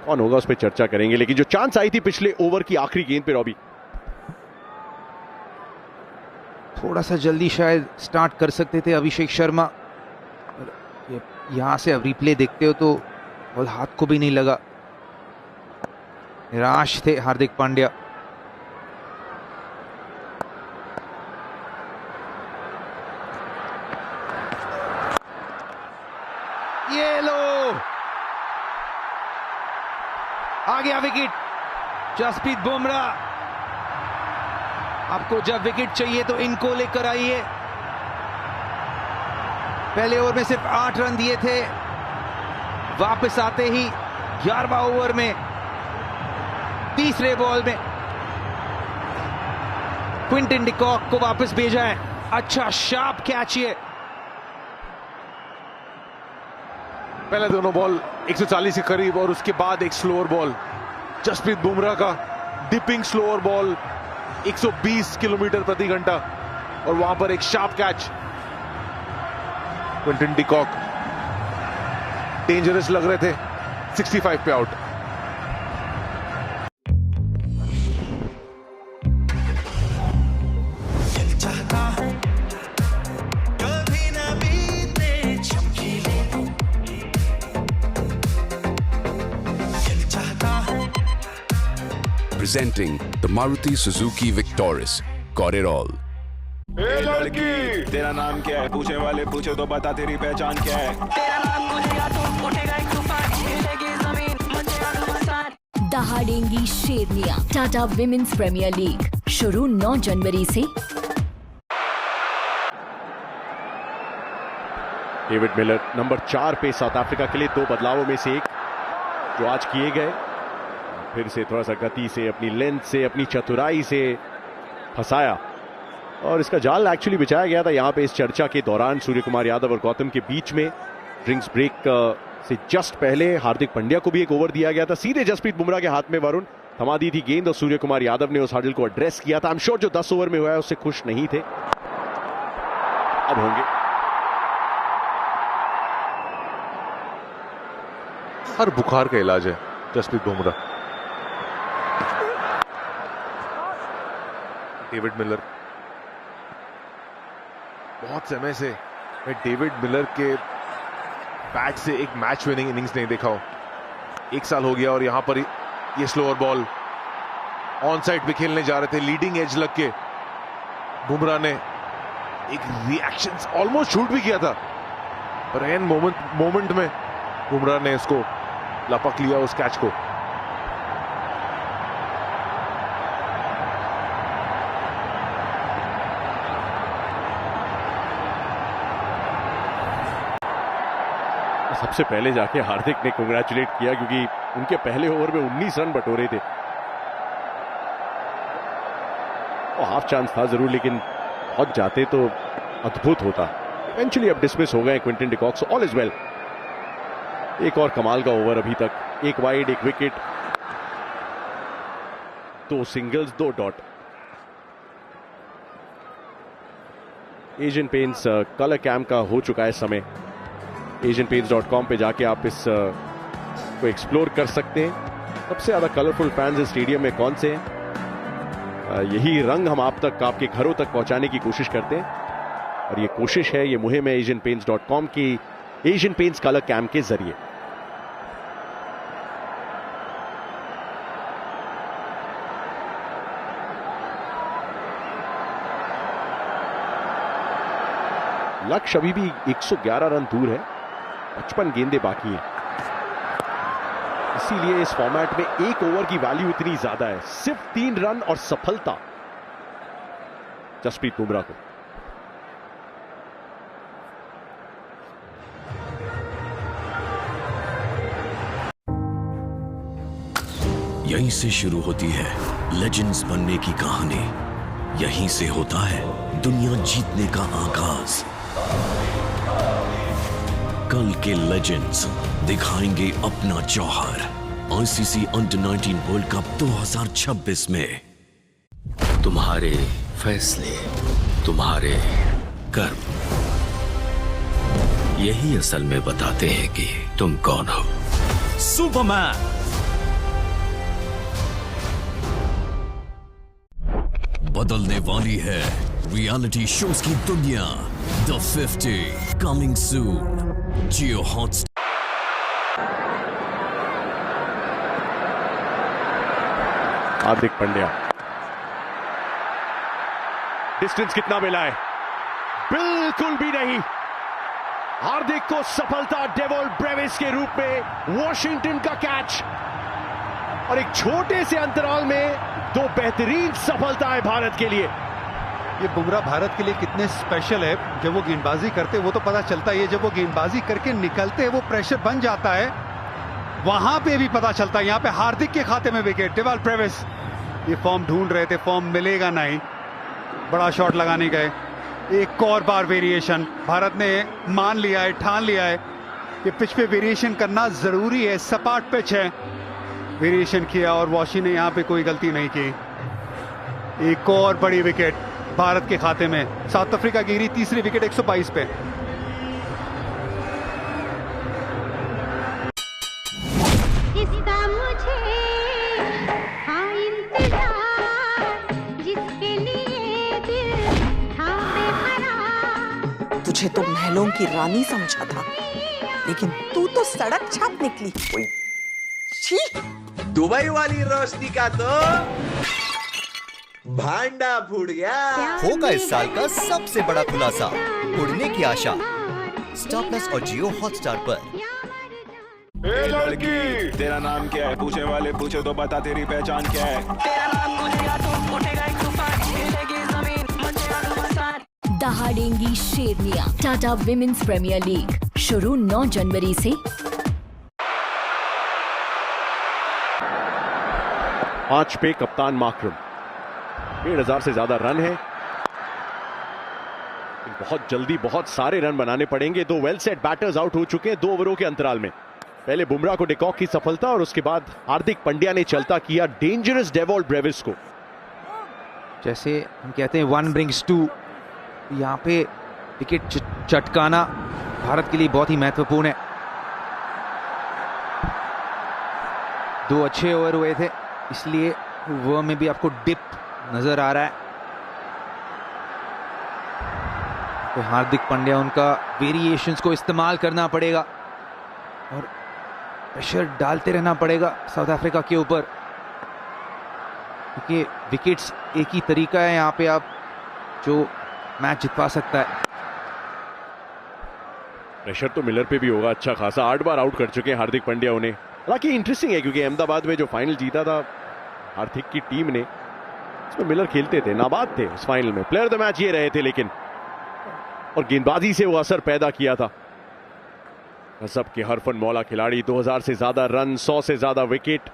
कौन होगा उस पर चर्चा करेंगे, लेकिन जो चांस आई थी पिछले ओवर की आखिरी गेंद पे रॉबी, थोड़ा सा जल्दी शायद स्टार्ट कर सकते थे अभिषेक शर्मा। यहां से अब रिप्ले देखते हो तो और हाथ को भी नहीं लगा, निराश थे हार्दिक पांड्या। ये लो, आ गया विकेट। जसप्रीत बुमराह, आपको जब विकेट चाहिए तो इनको लेकर आइए। पहले ओवर में सिर्फ 8 रन दिए थे, वापस आते ही 11वां ओवर में तीसरे बॉल में क्विंटन डिकॉक को वापस भेजा है। अच्छा शार्प कैच ये। पहले दोनों बॉल 140 के करीब और उसके बाद एक स्लोअर बॉल, जसप्रीत बुमराह का डिपिंग स्लोअर बॉल 120 किलोमीटर प्रति घंटा, और वहां पर एक sharp catch. Quinton de Kock dangerous लग रहे थे, 65 पे out. Presenting the Maruti Suzuki Victoris. Got it all. लड़की, तेरा नाम क्या है? पूछने वाले पूछे तो बता तेरी पहचान क्या है? तेरा नाम पूछेगा तो उठेगा एक तूफान, हिलेगी जमीन, मचेगा घमासान। दहाड़ेंगी शेरनियां। टाटा विमेंस प्रीमियर लीग शुरू 9 जनवरी से। डेविड मिलर नंबर 4 पे साउथ अफ्रीका के लिए 2 बदलावों में से एक जो आज किए गए। फिर से थोड़ा सा गति से, अपनी लेंथ से, अपनी चतुराई से फंसाया, और इसका जाल एक्चुअली बिछाया गया था यहां पे इस चर्चा के दौरान सूर्य कुमार यादव और गौतम के बीच में। ड्रिंक्स ब्रेक से जस्ट पहले हार्दिक पांड्या को भी एक ओवर दिया गया था, सीधे जसप्रीत बुमराह के हाथ में वरुण थमा दी थी गेंद, और सूर्य कुमार यादव ने उस हडल को एड्रेस किया था। आई एम श्योर जो 10 ओवर में हुआ है उससे खुश नहीं थे, अब होंगे। हर बुखार का इलाज है जसप्रीत बुमराह। डेविड मिलर, बहुत समय से मैं डेविड मिलर के बैट से एक मैच विनिंग इनिंग्स नहीं देखा हूं। 1 साल हो गया, और यहां पर ये स्लोअर बॉल ऑन साइड पे खेलने जा रहे थे, लीडिंग एज लग के बुमराह ने एक रिएक्शन ऑलमोस्ट शूट भी किया था, पर एन मोमेंट में बुमराह ने इसको लपक लिया उस कैच को। सबसे पहले जाके हार्दिक ने कांग्रेचुलेट किया, क्योंकि उनके पहले ओवर में 19 रन बटोरे थे। हाफ चांस था जरूर, लेकिन पहुंच जाते तो अद्भुत होता। इवेंचुअली अब डिसमिस हो गए Quinton de Kock, so all is well. एक और कमाल का ओवर अभी तक, 1 wide, 1 wicket, 2 singles, 2 dot. Asian paints colour camp का हो चुका है समय। asianpaints.com पे जाके आप इस को एक्सप्लोर कर सकते हैं। सबसे ज्यादा कलरफुल फैंस इस स्टेडियम में कौन से हैं, यही रंग हम आप तक, आपके घरों तक पहुंचाने की कोशिश करते हैं, और ये कोशिश है, ये मुहिम है asianpaints.com की एशियन पेंट्स कलर कैम्प के जरिए। लक्ष्य अभी भी 111 रन दूर है, 55 गेंदें बाकी हैं, इसीलिए इस फॉर्मेट में 1 ओवर की वैल्यू इतनी ज्यादा है। सिर्फ 3 रन और सफलता जसप्रीत बुमराह को। यहीं से शुरू होती है लेजेंड्स बनने की कहानी, यहीं से होता है दुनिया जीतने का आगाज। कल के लेजेंड्स दिखाएंगे अपना जौहर आईसीसी अंडर 19 वर्ल्ड कप 2026 में। तुम्हारे फैसले, तुम्हारे कर्म, यही असल में बताते हैं कि तुम कौन हो। सुपरमैन बदलने वाली है रियलिटी शोज की दुनिया। The 50 coming soon Jio Hotstar. Hardik Pandya, distance कितना मिला है? बिल्कुल भी नहीं। हार्दिक को सफलता डेवॉल्ट ब्रेविस के रूप में वॉशिंगटन का कैच, और एक छोटे से अंतराल में दो बेहतरीन सफलता है भारत के लिए। ये बुमराह भारत के लिए कितने स्पेशल है। जब वो गेंदबाजी करते वो तो पता चलता ही है, जब वो गेंदबाजी करके निकलते हैं वो प्रेशर बन जाता है, वहां पे भी पता चलता है। यहाँ पे हार्दिक के खाते में विकेट। डेवॉल्ट ब्रेविस ये फॉर्म ढूंढ रहे थे, फॉर्म मिलेगा नहीं, बड़ा शॉट लगाने गए। एक और बार वेरिएशन भारत ने मान लिया है, ठान लिया है कि पिच पे वेरिएशन करना जरूरी है। सपाट पिच है, वेरिएशन किया और वॉशी ने यहां पे कोई गलती नहीं की। एक और बड़ी विकेट भारत के खाते में। साउथ अफ्रीका गिरी तीसरी विकेट 122 पे। इसका मुझे हाँ इंतजार, जिसके लिए दिल था बेकरार। तुझे तो महलों की रानी समझा था, लेकिन तू तो सड़क छाप निकली। छी! दुबई वाली रोशनी का तो भांडा फूट गया। होगा इस साल का सबसे बड़ा खुलासा, उड़ने की आशा। स्टार प्लस और जियो हॉटस्टार पर। ए लड़की, तेरा नाम क्या है? पूछने वाले पूछे तो बता तेरी पहचान क्या है? तेरा नाम पूछेगा तो उठेगा एक तूफान, हिलेगी जमीन, मचेगा घमासान। दहाड़ेंगी शेरनियां। टाटा विमेंस प्रीमियर लीग शुरू 9 जनवरी से। 5 पे कप्तान माकरम, 1,500 से ज्यादा रन है। बहुत जल्दी बहुत सारे रन बनाने पड़ेंगे। 2 वेल सेट बैटर्स आउट हो चुके हैं 2 ओवरों के अंतराल में। पहले बुमराह को डिकॉक की सफलता और उसके बाद हार्दिक पांड्या ने चलता किया डेंजरस डेवॉल्ट ब्रेविस को। जैसे हम कहते हैं 1 brings 2, यहाँ पे विकेट चटकाना भारत के लिए बहुत ही महत्वपूर्ण है। 2 अच्छे ओवर हुए थे, इसलिए वो में भी आपको डिप नजर आ रहा है। तो हार्दिक पांड्या, उनका वेरिएशंस को इस्तेमाल करना पड़ेगा और प्रेशर डालते रहना पड़ेगा साउथ अफ्रीका के ऊपर, क्योंकि विकेट्स एक ही तरीका है यहाँ पे आप जो मैच जितवा सकता है। प्रेशर तो मिलर पे भी होगा अच्छा खासा। 8 बार आउट कर चुके हैं हार्दिक पांड्या उन्हें। हालांकि इंटरेस्टिंग है क्योंकि अहमदाबाद में जो फाइनल जीता था हार्दिक की टीम ने, इसमें मिलर खेलते थे, नाबाद थे उस फाइनल में। प्लेयर ऑफ द मैच ये रहे थे, लेकिन और गेंदबाजी से वो असर पैदा किया था। गजब के हरफन मौला खिलाड़ी, 2000 से ज्यादा रन, 100 से ज्यादा विकेट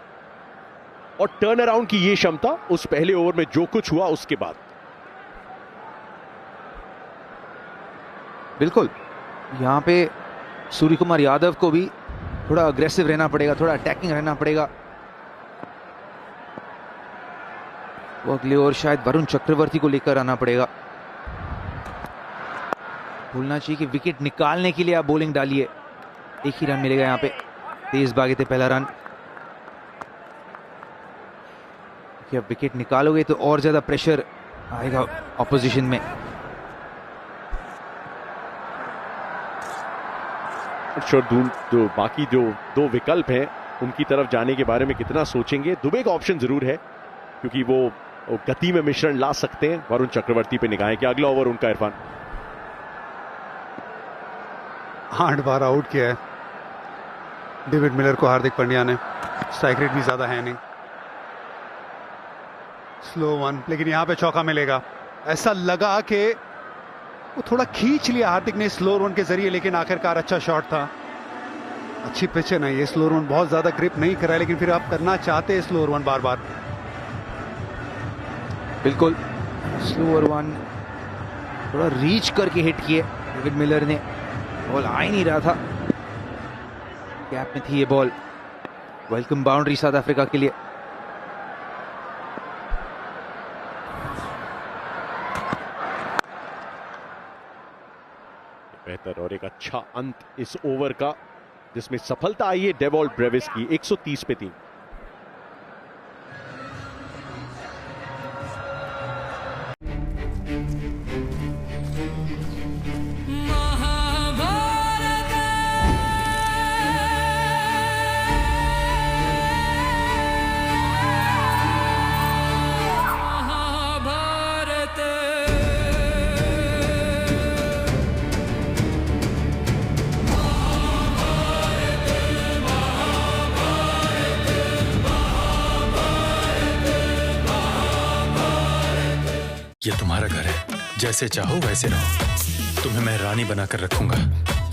और टर्न अराउंड की ये क्षमता उस पहले ओवर में जो कुछ हुआ उसके बाद। बिल्कुल, यहाँ पे सूर्य कुमार यादव को भी थोड़ा अग्रेसिव रहना पड़ेगा, थोड़ा अटैकिंग रहना पड़ेगा। वो अगले ओवर शायद वरुण चक्रवर्ती को लेकर आना पड़ेगा। भूलना चाहिए कि विकेट निकालने के लिए आप बॉलिंग डालिए, एक ही रन मिलेगा यहाँ पे। तेज भागे थे पहला रन, कि अब विकेट निकालोगे तो और ज्यादा प्रेशर आएगा ऑपोजिशन में। जो बाकी जो 2 विकल्प हैं उनकी तरफ जाने के बारे में कितना सोचेंगे। दुबे का ऑप्शन जरूर है क्योंकि वो गति में मिश्रण ला सकते हैं। वरुण चक्रवर्ती पे निगाहें कि अगला ओवर उनका। इरफान 8 बार आउट किया है डेविड मिलर को हार्दिक पांड्या ने। स्ट्राइक रेट भी ज्यादा है नहीं। स्लो 1, लेकिन यहां पे चौका मिलेगा। ऐसा लगा कि वो थोड़ा खींच लिया हार्दिक ने स्लो 1 के जरिए, लेकिन आखिरकार अच्छा शॉट था। अच्छी पिच है ना ये स्लो 1, बहुत ज्यादा ग्रिप नहीं कर रहा है, लेकिन फिर आप करना चाहते हैं स्लो 1 बार बार। बिल्कुल, स्लो 1 थोड़ा रीच करके हिट किए डेविड मिलर ने। बॉल आ ही नहीं रहा था, गैप में थी ये ball. Welcome boundary south Africa के लिए। बेहतर और एक अच्छा अंत इस ओवर का, जिसमें सफलता आई है डेवॉल्ट ब्रेविस की 130 पे 3। ये तुम्हारा घर है, जैसे चाहो वैसे रहो। तुम्हें मैं रानी बनाकर रखूंगा।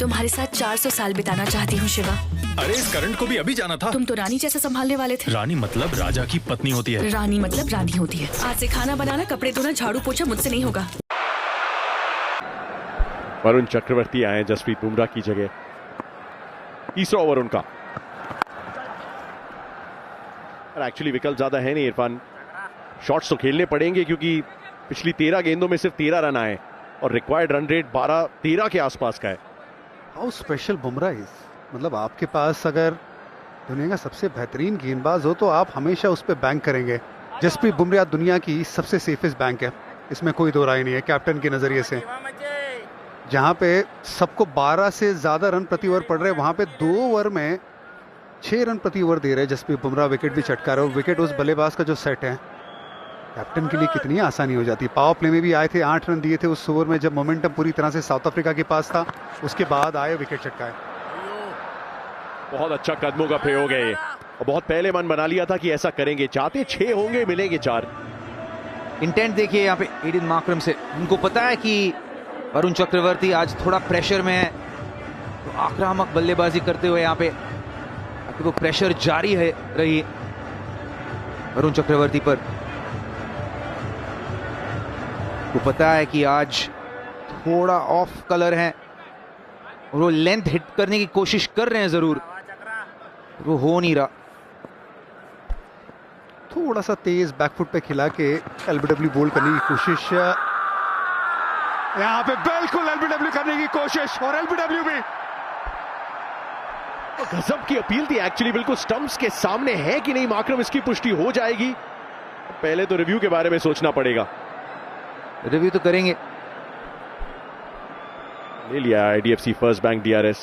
तुम्हारे साथ 400 साल बिताना चाहती हूँ शिवा। अरे इस करंट को भी अभी जाना था। तुम तो रानी जैसा संभालने वाले थे। रानी मतलब राजा की पत्नी होती है। रानी मतलब रानी होती है। आज से खाना बनाना, कपड़े धोना, झाड़ू पोछा मुझसे नहीं होगा। वरुण चक्रवर्ती आए जसप्रीत बुमराह की जगह। तीसरा ओवर उनका। एक्चुअली विकल्प ज्यादा है नहीं इरफान, शॉट्स तो खेलने पड़ेंगे क्योंकि पिछली 13 गेंदों में सिर्फ 13 रन आए और रिक्वायर्ड रन रेट 12-13 के आसपास का है। हाउ स्पेशल बुमराह इज, मतलब आपके पास अगर दुनिया का सबसे बेहतरीन गेंदबाज हो तो आप हमेशा उस पर बैंक करेंगे। जसप्रीत बुमराह दुनिया की सबसे सेफेस्ट बैंक है, इसमें कोई दो राय नहीं है कैप्टन के नजरिए से। जहां पे सबको 12 से ज्यादा रन प्रति ओवर पड़ रहे हैं, वहां पे 2 ओवर में 6 रन प्रति ओवर दे रहे हैं जसप्रीत बुमराह। विकेट भी चटका रहे हो, विकेट उस बल्लेबाज का जो सेट है, कैप्टन के लिए कितनी आसानी हो जाती है। पावर प्ले में भी आए थे, 8 रन दिए थे उस ओवर में जब मोमेंटम पूरी तरह से साउथ अफ्रीका के पास था। उसके बाद आए विकेट चटकाए। बहुत अच्छा कदमों का प्रयोग है ये, और बहुत पहले मन बना लिया था कि ऐसा करेंगे। चाहते 6 होंगे, मिलेंगे 4। इंटेंट देखिए यहाँ पे एडन मार्करम से। उनको पता है कि वरुण चक्रवर्ती आज थोड़ा प्रेशर में है, तो आक्रामक बल्लेबाजी करते हुए यहाँ पे ताकि वो प्रेशर जारी है रही वरुण चक्रवर्ती पर। को पता है कि आज थोड़ा ऑफ कलर है और वो लेंथ हिट करने की कोशिश कर रहे हैं जरूर, वो हो नहीं रहा। थोड़ा सा तेज बैकफुट पे खिला के एलबीडब्ल्यू बोल करने की कोशिश, यहाँ पे बिल्कुल एलबीडब्ल्यू करने की कोशिश, और एलबीडब्ल्यू भी। गजब की अपील थी एक्चुअली, बिल्कुल स्टंप्स के सामने है कि नहीं मार्करम, इसकी पुष्टि हो जाएगी। पहले तो रिव्यू के बारे में सोचना पड़ेगा। रिव्यू तो करेंगे। ले लिया IDFC first bank DRS।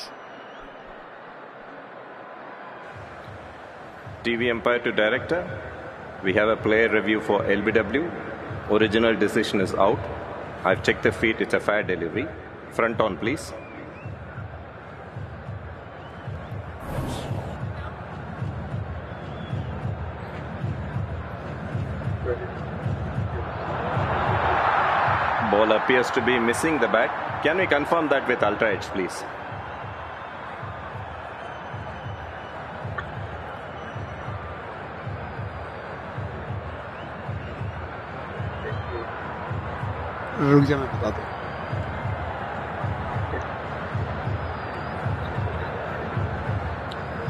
TV umpire to director. We have a player review for LBW. Original decision is out. I've checked the feet. It's a fair delivery. Front on, please. Ball appears to be missing the bat. Can we confirm that with Ultra Edge, please? रुक जा, मैं बता दूं।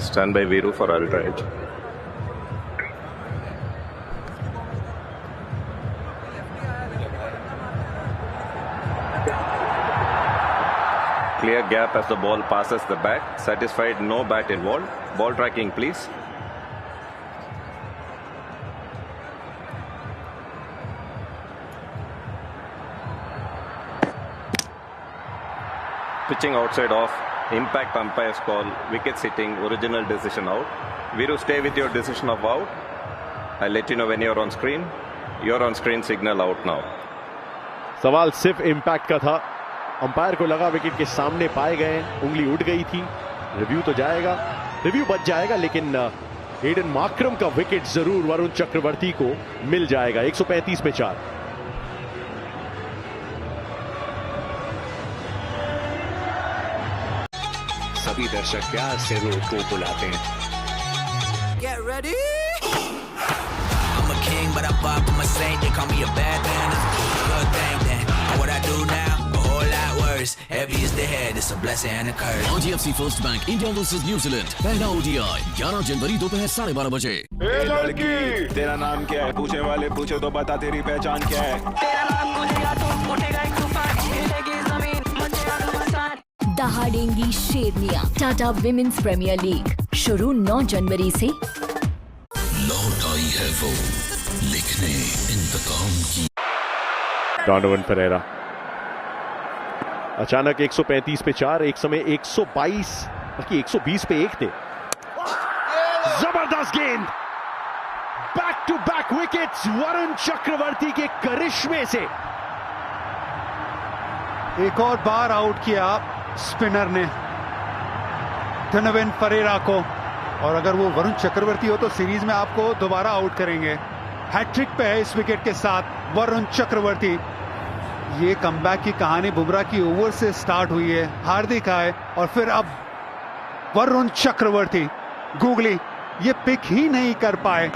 Stand by Viru for Ultra Edge. Clear gap as the ball passes the bat. Satisfied, no bat involved. Ball tracking, please. Pitching outside off. Impact umpire's call. Wicket sitting. Original decision out. Viru, stay with your decision of out. I'll let you know when you're on screen. You're on screen, signal out now. सवाल सिर्फ impact का था, umpire को लगा wicket के सामने पाए गए, उंगली उठ गई थी। रिव्यू तो जाएगा, रिव्यू बच जाएगा, लेकिन एडन मार्करम का विकेट जरूर वरुण चक्रवर्ती को मिल जाएगा। 135 पे 4। सभी दर्शक प्यार से रोड को बुलाते हैं। Get ready. I'm a king, but I fought for my saint. They call me a bad man. Good thing then. What I do now, a whole lot worse. Heavy is the head, it's a blessing and a curse. IDFC First Bank India vs New Zealand पहला ODI 11 जनवरी दोपहर 12:30 बजे। ए लड़की, तेरा नाम क्या है? पूछने वाले पूछे तो बता तेरी पहचान क्या है? तेरा नाम पूछेगा तो उठेगा एक तूफान, हिलेगी जमीन, मचेगा घमासान। दहाड़ेंगी शेरनियां। टाटा विमेंस प्रीमियर लीग शुरू 9 जनवरी से। लौट आई है वो लिखने इंतकाम की। डोनोवन फेरेरा अचानक 135 पे 4, एक समय 122 बल्कि 120 पे 1 थे। जबरदस्त गेंद, back to back wickets Varun Chakravarthy के करिश्मे से। एक और बार आउट किया स्पिनर ने डोनोवन फेरेरा को, और अगर वो वरुण चक्रवर्ती हो तो सीरीज में आपको दोबारा आउट करेंगे। हैट्रिक पे है इस विकेट के साथ। वरुण चक्रवर्ती। ये कमबैक की कहानी बुमराह की ओवर से स्टार्ट हुई है। हार्दिक आए और फिर अब वरुण चक्रवर्ती। गूगली ये पिक ही नहीं कर पाए।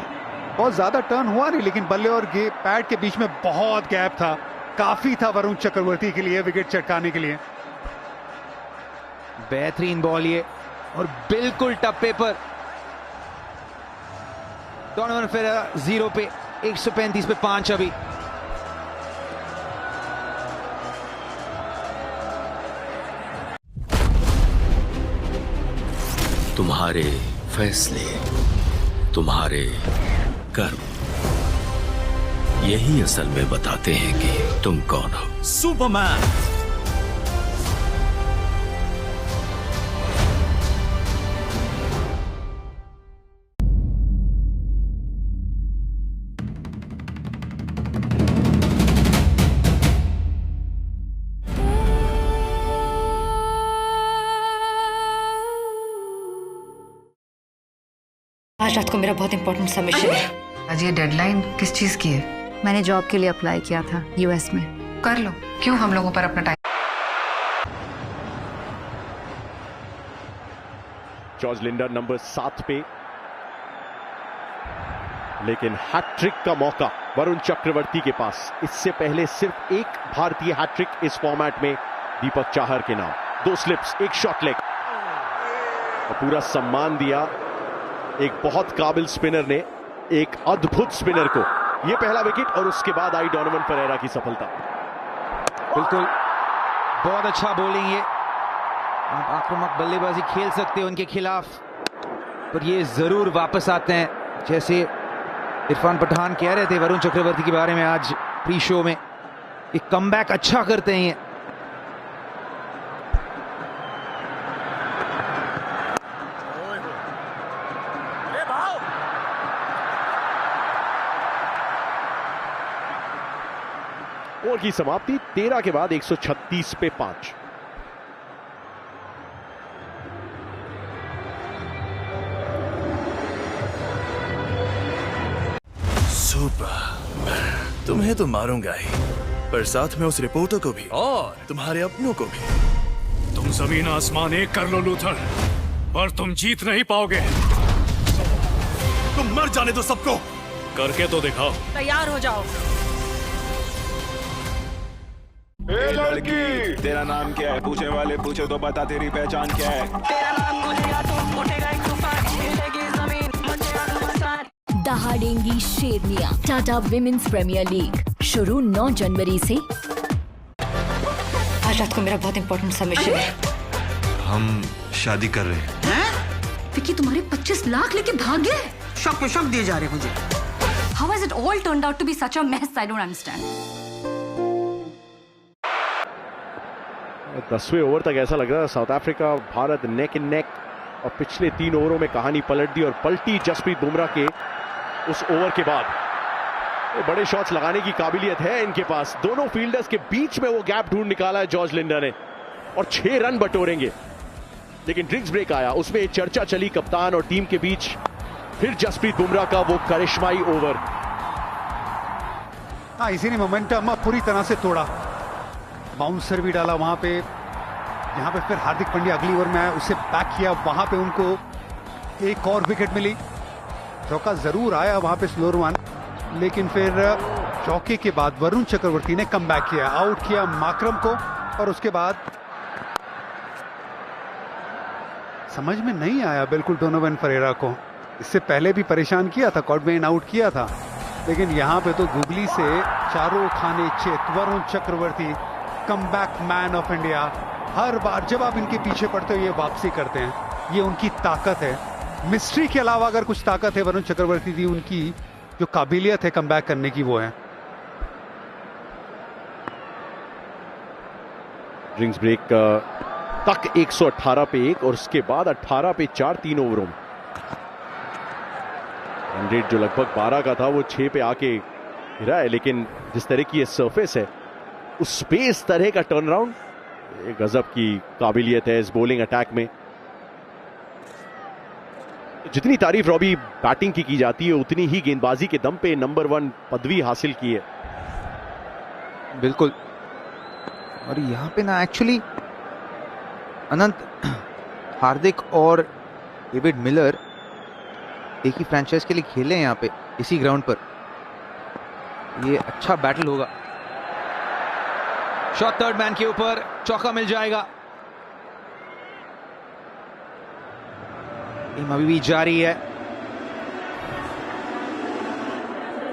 बहुत ज्यादा टर्न हुआ नहीं, लेकिन बल्ले और पैड के बीच में बहुत गैप था, काफी था वरुण चक्रवर्ती के लिए विकेट चटकाने के लिए। बेहतरीन बॉल ये और बिल्कुल टप्पे पर। डोनोवन फेरेरा 0 पे, 135 पे 5 अभी। तुम्हारे फैसले, तुम्हारे कर्म, यही असल में बताते हैं कि तुम कौन हो। सुपरमैन। आज रात को मेरा बहुत इंपॉर्टेंट सबमिशन है। आज ये डेडलाइन किस चीज की है? मैंने जॉब के लिए अप्लाई किया था यूएस में। कर लो, क्यों हम लोगों पर अपना टाइम। जॉर्ज लिंडर नंबर 7 पे, लेकिन हैट्रिक का मौका वरुण चक्रवर्ती के पास। इससे पहले सिर्फ एक भारतीय हैट्रिक इस फॉर्मेट में दीपक चाहर के नाम। 2 स्लिप्स, 1 शॉट लेग और पूरा सम्मान दिया एक बहुत काबिल स्पिनर ने एक अद्भुत स्पिनर को। यह पहला विकेट और उसके बाद आई डोनोवन फेरेरा की सफलता। बिल्कुल बहुत अच्छा बॉलिंग ये। आप आक्रामक बल्लेबाजी खेल सकते हो उनके खिलाफ, पर ये जरूर वापस आते हैं। जैसे इरफान पठान कह रहे थे वरुण चक्रवर्ती के बारे में आज प्री शो में, एक कमबैक अच्छा करते हैं ये। ओवर की समाप्ति 13 के बाद 136 पे 5। सुपर, तुम्हें तो मारूंगा ही, पर साथ में उस रिपोर्टर को भी और तुम्हारे अपनों को भी। तुम जमीन आसमान एक कर लो लूथर, पर तुम जीत नहीं पाओगे। तुम मर जाने दो सबको। करके तो दिखाओ। तैयार हो जाओ। ए लड़की, तेरा नाम क्या है? पूछने वाले पूछे तो बता तेरी पहचान क्या है? तेरा नाम पूछेगा तो उठेगा एक तूफान, हिलेगी जमीन, मचेगा घमासान। दहाड़ेंगी शेरनियां। टाटा विमेंस प्रीमियर लीग शुरू 9 जनवरी से। आज रात को मेरा बहुत इंपॉर्टेंट सबमिशन है। हम शादी कर रहे हैं। विकी तुम्हारे 25 लाख लेके भाग गए। शक पे शक दिए जा रहे मुझे। How has it all turned out to be such a mess? I don't understand. 10वें ओवर तक ऐसा लग रहा है साउथ अफ्रीका भारत नेक इन नेक, और पिछले 3 ओवरों में कहानी पलट दी और पलटी जसप्रीत बुमराह के उस ओवर के बाद। बड़े शॉट्स लगाने की काबिलियत है इनके पास। दोनों फील्डर्स के बीच में वो गैप ढूंढ निकाला है जॉर्ज लिंडर ने, और 6 रन बटोरेंगे। लेकिन ड्रिंक्स ब्रेक आया, उसमें चर्चा चली कप्तान और टीम के बीच। फिर जसप्रीत बुमराह का वो करिश्माई ओवर। हाँ, इसी ने मोमेंटम पूरी तरह से तोड़ा। बाउंसर भी डाला वहां पे, यहाँ पे फिर हार्दिक पांड्या अगली ओवर में आया, उसे बैक किया। वहां पे उनको एक और विकेट मिली। चौका जरूर आया वहां पे स्लोअर वन, लेकिन फिर चौके के बाद वरुण चक्रवर्ती ने कमबैक किया, आउट किया माकरम को। और उसके बाद समझ में नहीं आया बिल्कुल डोनोवन फेरेरा को। इससे पहले भी परेशान किया था, कॉडमेन आउट किया था, लेकिन यहाँ पे तो गूगली से चारों खाने चित। Varun Chakravarthy comeback man of India. हर बार जब आप इनके पीछे पड़ते हो ये वापसी करते हैं, ये उनकी ताकत है। मिस्ट्री के अलावा अगर कुछ ताकत है वरुण चक्रवर्ती की, उनकी जो काबिलियत है कमबैक करने की, वो है। ड्रिंक्स ब्रेक तक 118 पे 1 और उसके बाद 18 पे 4 3 ओवरों में। रन रेट जो लगभग 12 का था वो 6 पे आके गिरा है, लेकिन जिस तरह की ये सरफेस है, उस स्पेस तरह का टर्न राउंड, गजब की काबिलियत है इस बॉलिंग अटैक में। जितनी तारीफ रॉबी बैटिंग की जाती है, उतनी ही गेंदबाजी के दम पे नंबर 1 पदवी हासिल की है। बिल्कुल। और यहाँ पे ना एक्चुअली अनंत, हार्दिक और डेविड मिलर एक ही फ्रैंचाइज के लिए खेले हैं यहाँ पे इसी ग्राउंड पर। ये अच्छा बैटल होगा। शॉट थर्ड मैन के ऊपर, चौका मिल जाएगा। गेम अभी भी जारी है।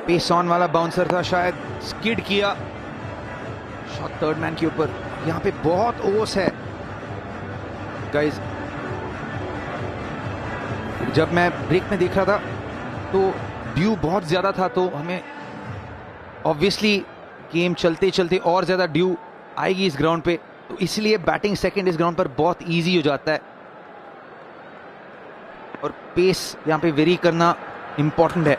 पेस ऑन वाला बाउंसर था, शायद स्किड किया। शॉट थर्ड मैन के ऊपर। यहाँ पे बहुत ओस है गाइस। जब मैं ब्रेक में देख रहा था तो ड्यू बहुत ज्यादा था, तो हमें ऑब्वियसली गेम चलते चलते और ज्यादा ड्यू आएगी इस ग्राउंड पे, तो इसलिए बैटिंग सेकंड इस ग्राउंड पर बहुत इजी हो जाता है। और पेस यहाँ पे वेरी करना इंपॉर्टेंट है।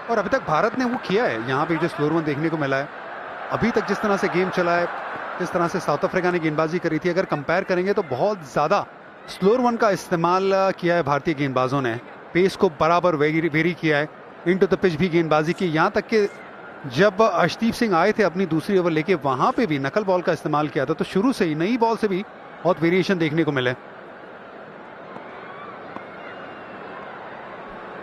और अभी तक भारत ने वो किया है। यहाँ पे जो स्लोअर वन देखने को मिला है, अभी तक जिस तरह से गेम चला है, जिस तरह से साउथ अफ्रीका ने गेंदबाजी करी थी, अगर कंपेयर करेंगे तो बहुत ज्यादा स्लोअर वन का इस्तेमाल किया है भारतीय गेंदबाजों ने। पेस को बराबर वेरी किया है, इनटू द पिच भी गेंदबाजी की। यहाँ तक कि जब अर्शदीप सिंह आए थे अपनी दूसरी ओवर लेके, वहां पे भी नकल बॉल का इस्तेमाल किया था। तो शुरू से ही नई बॉल से भी बहुत वेरिएशन देखने को मिले।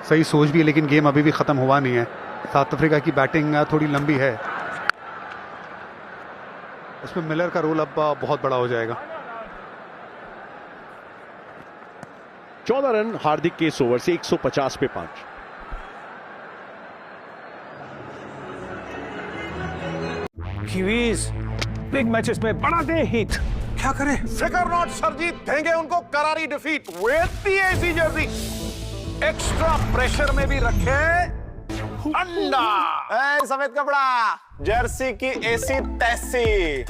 सही सोच भी है, लेकिन गेम अभी भी खत्म हुआ नहीं है। साउथ अफ्रीका की बैटिंग थोड़ी लंबी है, उसमें मिलर का रोल अब बहुत बड़ा हो जाएगा। 14 रन हार्दिक के इस ओवर से 150 पे 5। किवीज बिग मैचेस में बड़ा दे हिट। क्या करें? फिकर नॉट सरजीत, देंगे उनको करारी defeat with the AC Jersey. Extra pressure में भी रखे अंडा। सफेद कपड़ा, जर्सी की एसी तैसी।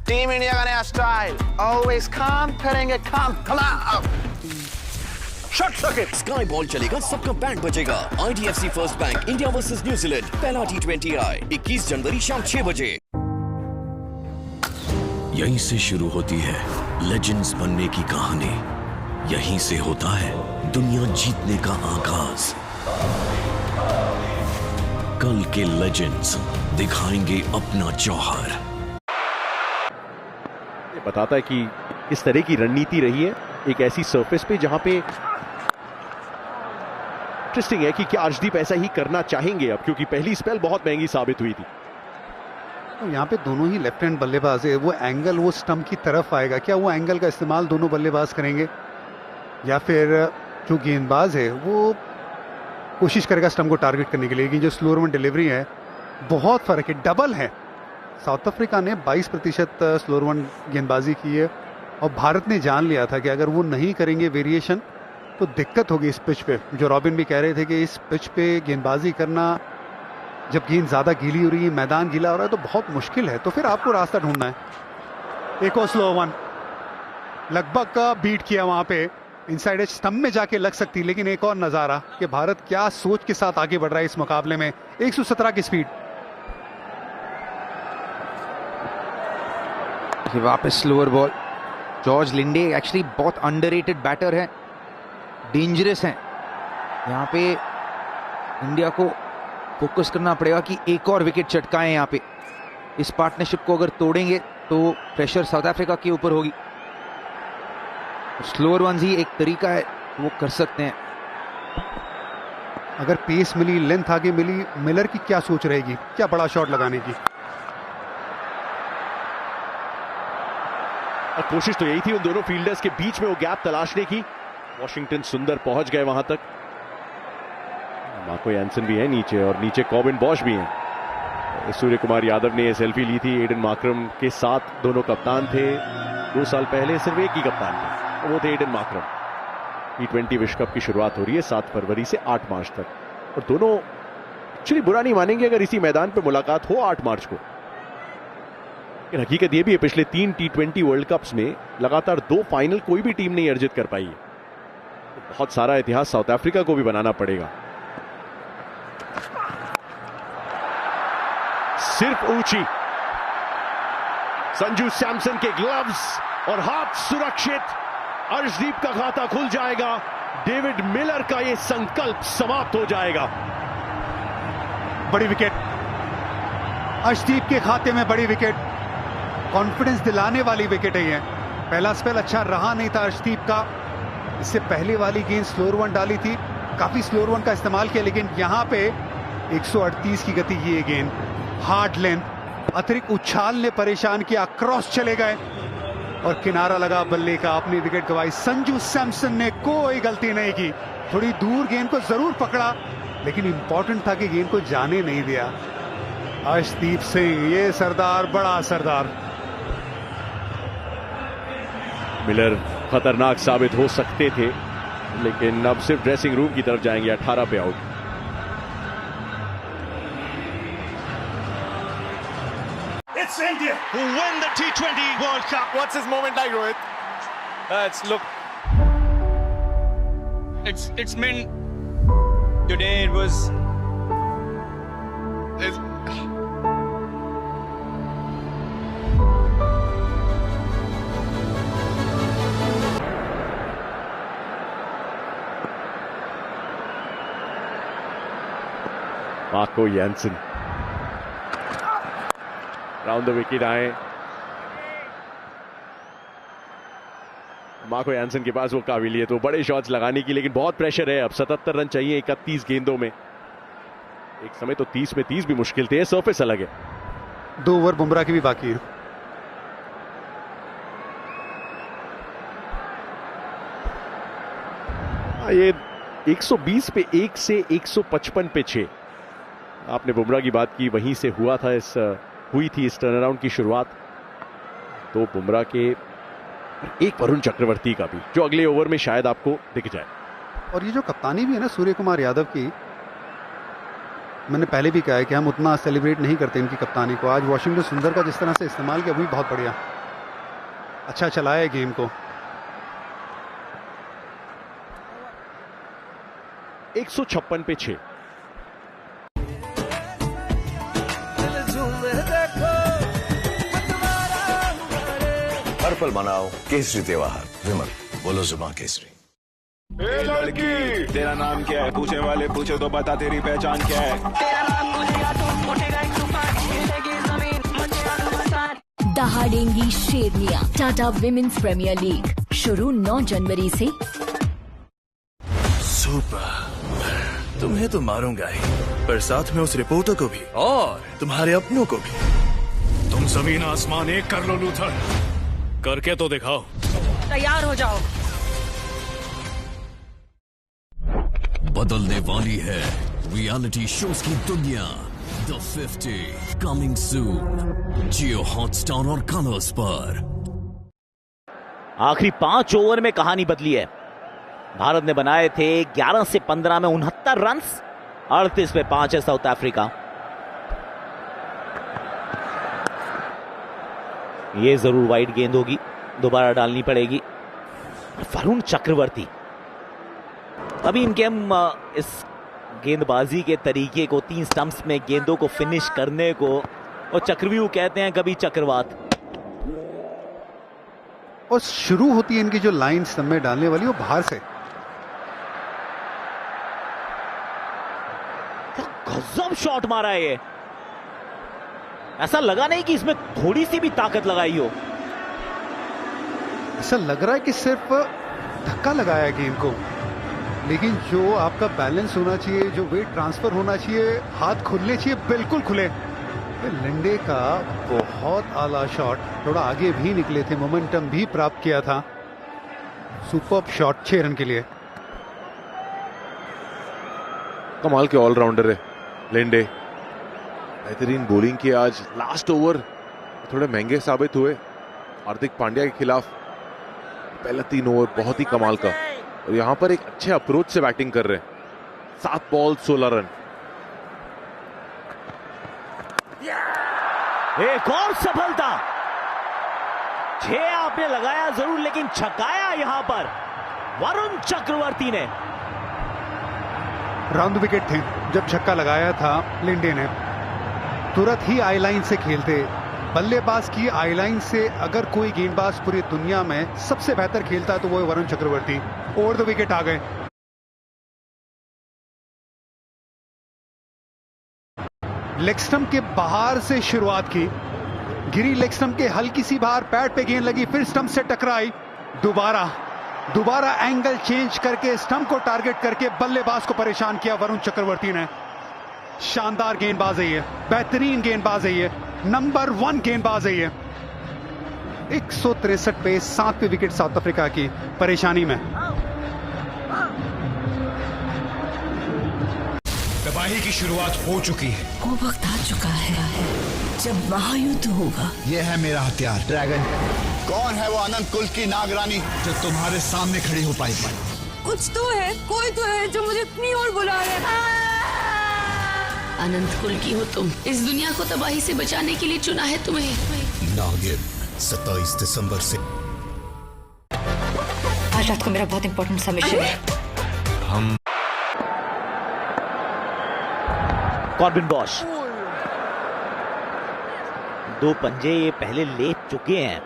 टीम इंडिया का नया स्टाइल, ऑलवेज काम करेंगे काम। स्काई बॉल चलेगा, सबका बैंड बजेगा। IDFC first bank India versus New Zealand, पहला T20I 21 जनवरी शाम 6 बजे। यहीं से शुरू होती है लेजेंड्स बनने की कहानी। यहीं से होता है दुनिया जीतने का आगाज। कल के लेजेंड्स दिखाएंगे अपना जौहर। बताता है कि इस तरह की रणनीति रही है एक ऐसी सरफेस पे जहां पे इंटरेस्टिंग है कि क्या अर्शदीप ऐसा ही करना चाहेंगे अब, क्योंकि पहली स्पेल बहुत महंगी साबित हुई थी। तो यहाँ पे दोनों ही लेफ्ट हैंड बल्लेबाज है। वो एंगल वो स्टंप की तरफ आएगा, क्या वो एंगल का इस्तेमाल दोनों बल्लेबाज करेंगे, या फिर जो गेंदबाज है वो कोशिश करेगा स्टंप को टारगेट करने के लिए। लेकिन जो स्लोअर वन डिलीवरी है बहुत फर्क है, डबल है। साउथ अफ्रीका ने 22% स्लोअर वन गेंदबाजी की है, और भारत ने जान लिया था कि अगर वो नहीं करेंगे वेरिएशन तो दिक्कत होगी इस पिच पे। जो रॉबिन भी कह रहे थे कि इस पिच पे गेंदबाजी करना, जब गेंद ज्यादा गीली हो रही है, मैदान गीला हो रहा है, तो बहुत मुश्किल है। तो फिर आपको रास्ता ढूंढना है। एक और स्लो वन लगभग बीट किया, वहां पे इनसाइड एज स्टंप में जाके लग सकती, लेकिन एक और नजारा कि भारत क्या सोच के साथ आगे बढ़ रहा है इस मुकाबले में। 117 की स्पीड। ये वापस slower ball. George Linde actually बहुत अंडररेटेड बैटर है, डेंजरस हैं। यहाँ पे इंडिया को फोकस करना पड़ेगा कि एक और विकेट चटकाएं। यहाँ पे इस पार्टनरशिप को अगर तोड़ेंगे तो प्रेशर साउथ अफ्रीका के ऊपर होगी। स्लोअर वंस ही एक तरीका है, वो कर सकते हैं। अगर पेस मिली, लेंथ आगे मिली, मिलर की क्या सोच रहेगी, क्या बड़ा शॉट लगाने की। और कोशिश तो यही थी उन दोनों फील्डर्स के बीच में वो गैप तलाशने की। वॉशिंगटन सुंदर पहुंच गए वहां तक। मार्को यानसन भी है नीचे, और नीचे कॉबिन बॉश भी हैं। सूर्य कुमार यादव ने सेल्फी ली थी एडन मार्क्रम के साथ। दोनों कप्तान थे 2 साल पहले, सिर्फ एक ही कप्तान थे, वो थे एडन मार्क्रम। T20 विश्व कप की शुरुआत हो रही है 7 फरवरी से 8 मार्च तक, और दोनों एक्चुअली बुरा नहीं मानेंगे अगर इसी मैदान पर मुलाकात हो 8 मार्च को। लेकिन हकीकत यह भी है पिछले 3 T20 वर्ल्ड कप्स में लगातार 2 फाइनल कोई भी टीम नहीं अर्जित कर पाई है। तो बहुत सारा इतिहास साउथ अफ्रीका को भी बनाना पड़ेगा। सिर्फ ऊंची, संजू सैमसन के ग्लव्स और हाथ सुरक्षित। अर्शदीप का खाता खुल जाएगा, डेविड मिलर का यह संकल्प समाप्त हो जाएगा। बड़ी विकेट, अर्शदीप के खाते में बड़ी विकेट, कॉन्फिडेंस दिलाने वाली विकेट है ये। पहला स्पेल अच्छा रहा नहीं था अर्शदीप का। इससे पहले वाली गेंद स्लोअर वन डाली थी, काफी स्लोअर वन का इस्तेमाल किया, लेकिन यहाँ पे 138 की गति की ये गेंद हार्ड लेंथ, अतिरिक्त उछाल ने परेशान किया, क्रॉस चले गए और किनारा लगा बल्ले का, अपनी विकेट गंवाई। संजू सैमसन ने कोई गलती नहीं की, थोड़ी दूर गेंद को जरूर पकड़ा, लेकिन इंपॉर्टेंट था कि गेंद को जाने नहीं दिया। अर्शदीप सिंह, ये सरदार, बड़ा सरदार। मिलर खतरनाक साबित हो सकते थे, लेकिन अब सिर्फ ड्रेसिंग रूम की तरफ जाएंगे। 18 पे out. It's India who win the T20 World Cup. What's his moment like, Rohit? Look. It's meant today. It was. Marco Jansen round the wicket आए। मार्को यानसन के पास वो काबिलियत हो बड़े शॉट्स लगाने की, लेकिन बहुत प्रेशर है। अब 77 रन चाहिए 31 गेंदों में। एक समय तो 30 में 30 भी मुश्किल थे। सरफेस अलग है। 2 ओवर बुमराह की भी बाकी है। ये 120 पे 1 से 155 पे 6। आपने बुमराह की बात की, वहीं से हुई थी इस टर्नअराउंड की शुरुआत। तो बुमराह के एक वरुण चक्रवर्ती का भी, जो अगले ओवर में शायद आपको दिख जाए। और ये जो कप्तानी भी है ना सूर्य कुमार यादव की, मैंने पहले भी कहा है कि हम उतना सेलिब्रेट नहीं करते इनकी कप्तानी को। आज वाशिंगटन सुंदर का जिस तरह से इस्तेमाल किया, वो भी बहुत बढ़िया, अच्छा चलाया है गेम को। 156 पे 6। हर पल मनाओ केसरी त्योहार। विमल, बोलो जुबान केसरी। ए लड़की, तेरा नाम क्या है? पूछने वाले पूछे तो बता तेरी पहचान क्या है? तेरा नाम पूछेगा तो उठेगा एक तूफान, हिलेगी जमीन, मचेगा घमासान। दहाड़ेंगी शेरनियां। टाटा विमेंस प्रीमियर लीग शुरू 9 जनवरी से। सुपर, तुम्हें तो मारूंगा ही, पर साथ में उस रिपोर्टर को भी और तुम्हारे अपनों को भी। तुम जमीन आसमान एक कर लो लूथर, करके तो दिखाओ। तैयार हो जाओ। बदलने वाली है रियलिटी शोज की दुनिया। The 50 coming soon Jio Hotstar और कलर्स पर। आखिरी 5 ओवर में कहानी बदली है। भारत ने बनाए थे 11 से 15 में 69 रन, 38 पे 5 है साउथ अफ्रीका। ये जरूर वाइड गेंद होगी, दोबारा डालनी पड़ेगी। वरुण चक्रवर्ती, अभी इनके हम इस गेंदबाजी के तरीके को, 3 स्टंप्स में गेंदों को फिनिश करने को, और चक्रव्यूह कहते हैं, कभी चक्रवात। और शुरू होती है इनकी जो लाइन स्टंप में डालने वाली, वो बाहर से। गजब शॉट मारा है ये। ऐसा लगा नहीं कि इसमें थोड़ी सी भी ताकत लगाई हो। ऐसा लग रहा है कि सिर्फ धक्का लगाया गेंद को, लेकिन जो आपका बैलेंस होना चाहिए, जो वेट ट्रांसफर होना चाहिए, हाथ खुलने चाहिए, बिल्कुल खुले। लिंडे का बहुत आला शॉट, थोड़ा आगे भी निकले थे, मोमेंटम भी प्राप्त किया था। सुपर्ब शॉट 6 रन के लिए। कमाल के ऑलराउंडर है लिंडे, बेहतरीन बॉलिंग की। आज लास्ट ओवर थोड़े महंगे साबित हुए हार्दिक पांड्या के खिलाफ। पहला 3 ओवर बहुत ही कमाल का, और यहां पर एक अच्छे अप्रोच से बैटिंग कर रहे हैं। 7 बॉल 16 रन। एक और सफलता। 6 आपने लगाया जरूर, लेकिन छकाया यहां पर वरुण चक्रवर्ती ने। राउंड विकेट थे जब छक्का लगाया था लिंडे ने। तुरंत ही आई लाइन से खेलते। बल्लेबाज की आई लाइन से अगर कोई गेंदबाज पूरी दुनिया में सबसे बेहतर खेलता है तो वो है Varun Chakravarthy. Over the wicket आ गए। लेग स्टंप के बाहर से शुरुआत की, गिरी लेग स्टंप के हल्की सी बाहर, पैड पे गेंद लगी, फिर स्टंप से टकराई, दोबारा एंगल चेंज करके स्टंप को टारगेट करके बल्लेबाज को परेशान किया वरुण चक्रवर्ती ने। शानदार गेंदबाज है ये, बेहतरीन गेंदबाज है ये, नंबर 1 गेंदबाज है ये। 163 पे 7वीं विकेट साउथ अफ्रीका की परेशानी में। तबाही की शुरुआत हो चुकी है। वो वक्त आ चुका है जब महायुद्ध होगा। ये है मेरा हथियार, ड्रैगन। कौन है वो अनंत कुल की नागरानी जो तुम्हारे सामने खड़ी हो पाई? कुछ तो है, कोई तो है जो मुझे अपनी ओर बुला रहा है। अनंत कुल की हो तुम, इस दुनिया को तबाही से बचाने के लिए चुना है तुम्हें। नागिन 27 दिसंबर से। आज रात को मेरा बहुत इंपॉर्टेंट सा मिशन है। हम कॉर्बिन बॉश 2 पंजे ये पहले ले चुके हैं।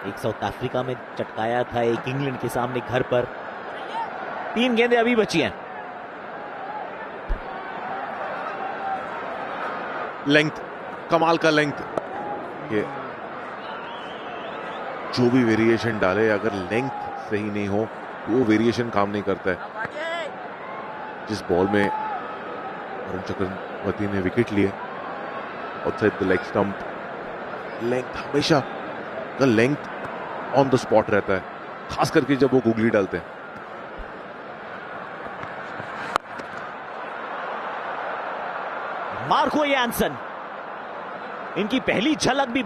एक साउथ अफ्रीका में चटकाया था, एक इंग्लैंड के सामने घर पर। 3 गेंदें अभी बची हैं। लेंथ, कमाल का लेंथ। ये जो भी वेरिएशन डाले, अगर लेंथ सही नहीं हो वो वेरिएशन काम नहीं करता है। जिस बॉल में वरुण चक्रवर्ती ने विकेट लिए outside the leg stump, length हमेशा का लेंथ ऑन द स्पॉट रहता है, खास करके जब वो गुगली डालते हैं। मार्को यानसन, इनकी पहली झलक भी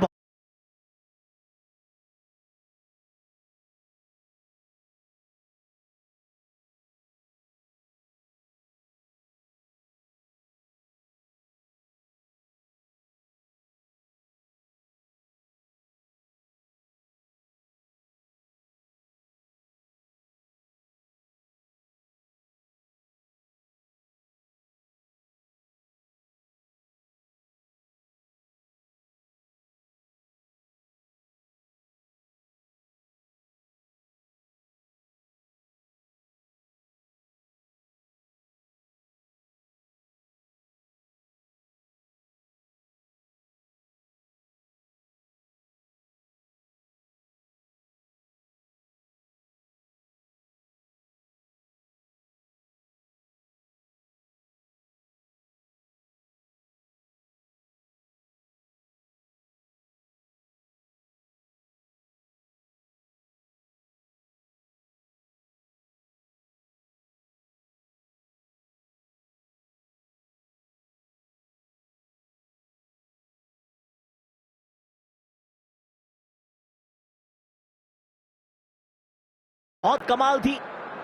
बहुत कमाल थी।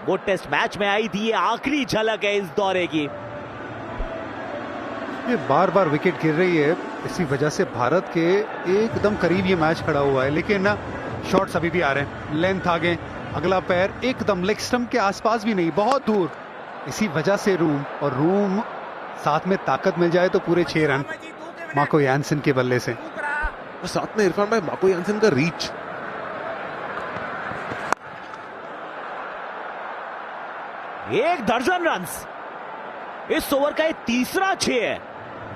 वो टेस्ट मैच में आई थी, ये आखिरी झलक है इस दौरे की। ये बार विकेट गिर रही है, इसी वजह से भारत के एकदम करीब ये मैच खड़ा हुआ है, लेकिन शॉट्स अभी भी आ रहे हैं। लेंथ आगे, अगला पैर एकदम लेग स्टंप के आसपास भी नहीं, बहुत दूर। इसी वजह से रूम साथ में ताकत मिल जाए तो पूरे 6 रन मार्को यानसन के बल्ले से। और साथ में इरफान भाई, मार्को यानसन का रीच, 1 दर्जन रन्स इस ओवर का ये तीसरा 6 है।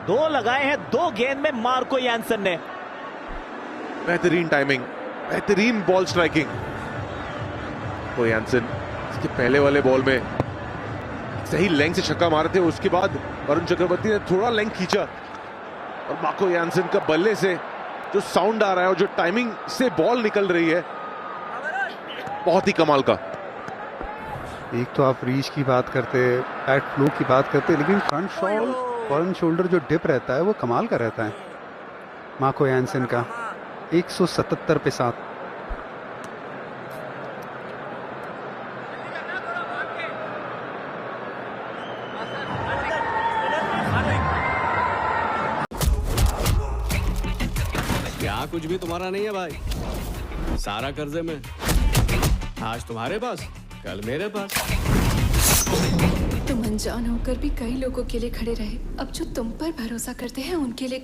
2 लगाए हैं 2 गेंद में मार्को यानसन ने। बेहतरीन टाइमिंग, बेहतरीन बॉल स्ट्राइकिंग। मार्को यानसन इसके पहले वाले बॉल में सही लेंथ से छक्का मारे थे, उसके बाद वरुण चक्रवर्ती ने थोड़ा लेंथ खींचा और मार्को यानसन का बल्ले से जो साउंड आ रहा है और जो टाइमिंग से बॉल निकल रही है, बहुत ही कमाल का। एक तो आप रीच की बात करते, बैट फ्लो की बात करते, लेकिन फ्रंट शोल्डर जो डिप रहता है वो कमाल का रहता है मार्को यानसन का। 177 पे 7। क्या कुछ भी तुम्हारा नहीं है भाई, सारा कर्जे में। आज तुम्हारे पास, कल मेरे पास। तुम अनजान होकर भी कई लोगों के लिए खड़े रहे, अब जो तुम पर भरोसा करते हैं उनके लिए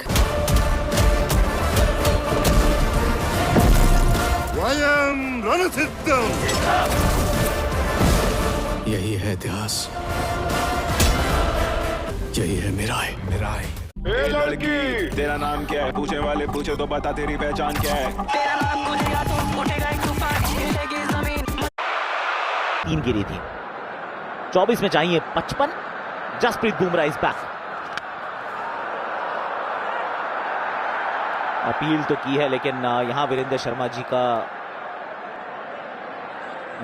यही है इतिहास, यही है मिराई। ए लड़की, तेरा नाम क्या है? पूछने वाले पूछे तो बता तेरी पहचान क्या है? तेरा नाम गुजेगा तो उठेगा एक तूफान, हिलेगी जमीन। 3 गिरी थी, 24 में चाहिए 55। Jasprit Bumrah is back. Appeal तो की है, लेकिन यहां वीरेंद्र शर्मा जी का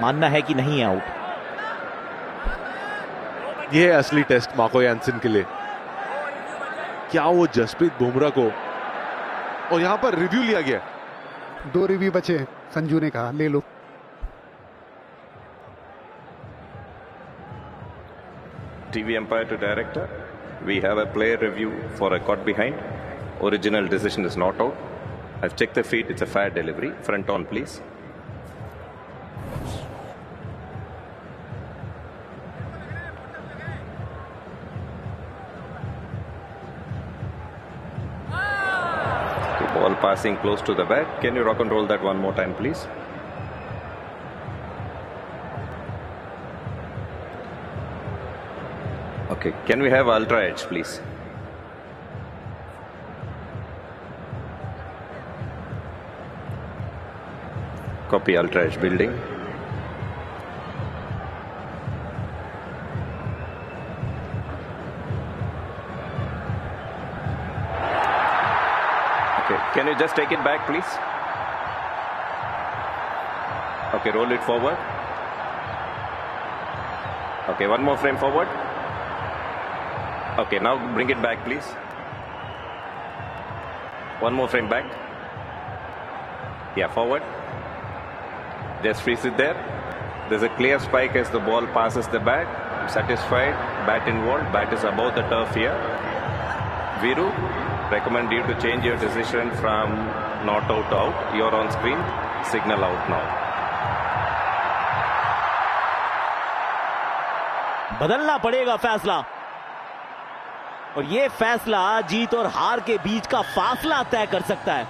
मानना है कि नहीं है आउट। ये है असली टेस्ट मार्को यानसन के लिए। क्या वो जसप्रीत बुमराह को, और यहां पर रिव्यू लिया गया। 2 रिव्यू बचे, संजू ने कहा ले लो। TV umpire to director, we have a player review for a caught behind. Original decision is not out. I've checked the feet, it's a fair delivery. Front on, please. The ball passing close to the bat. Can you rock and roll that one more time, please? Okay, can we have ultra edge, please? Copy ultra edge building. Okay, can you just take it back, please? Okay, roll it forward. Okay, one more frame forward. Okay, now bring it back, please. One more frame back. Yeah, forward. Just freeze it there. There's a clear spike as the ball passes the bat. I'm satisfied. Bat involved. Bat is above the turf here. Viru, recommend you to change your decision from not out to out. You're on screen. Signal out now. बदलना पड़ेगा फैसला, और ये फैसला जीत और हार के बीच का फासला तय कर सकता है,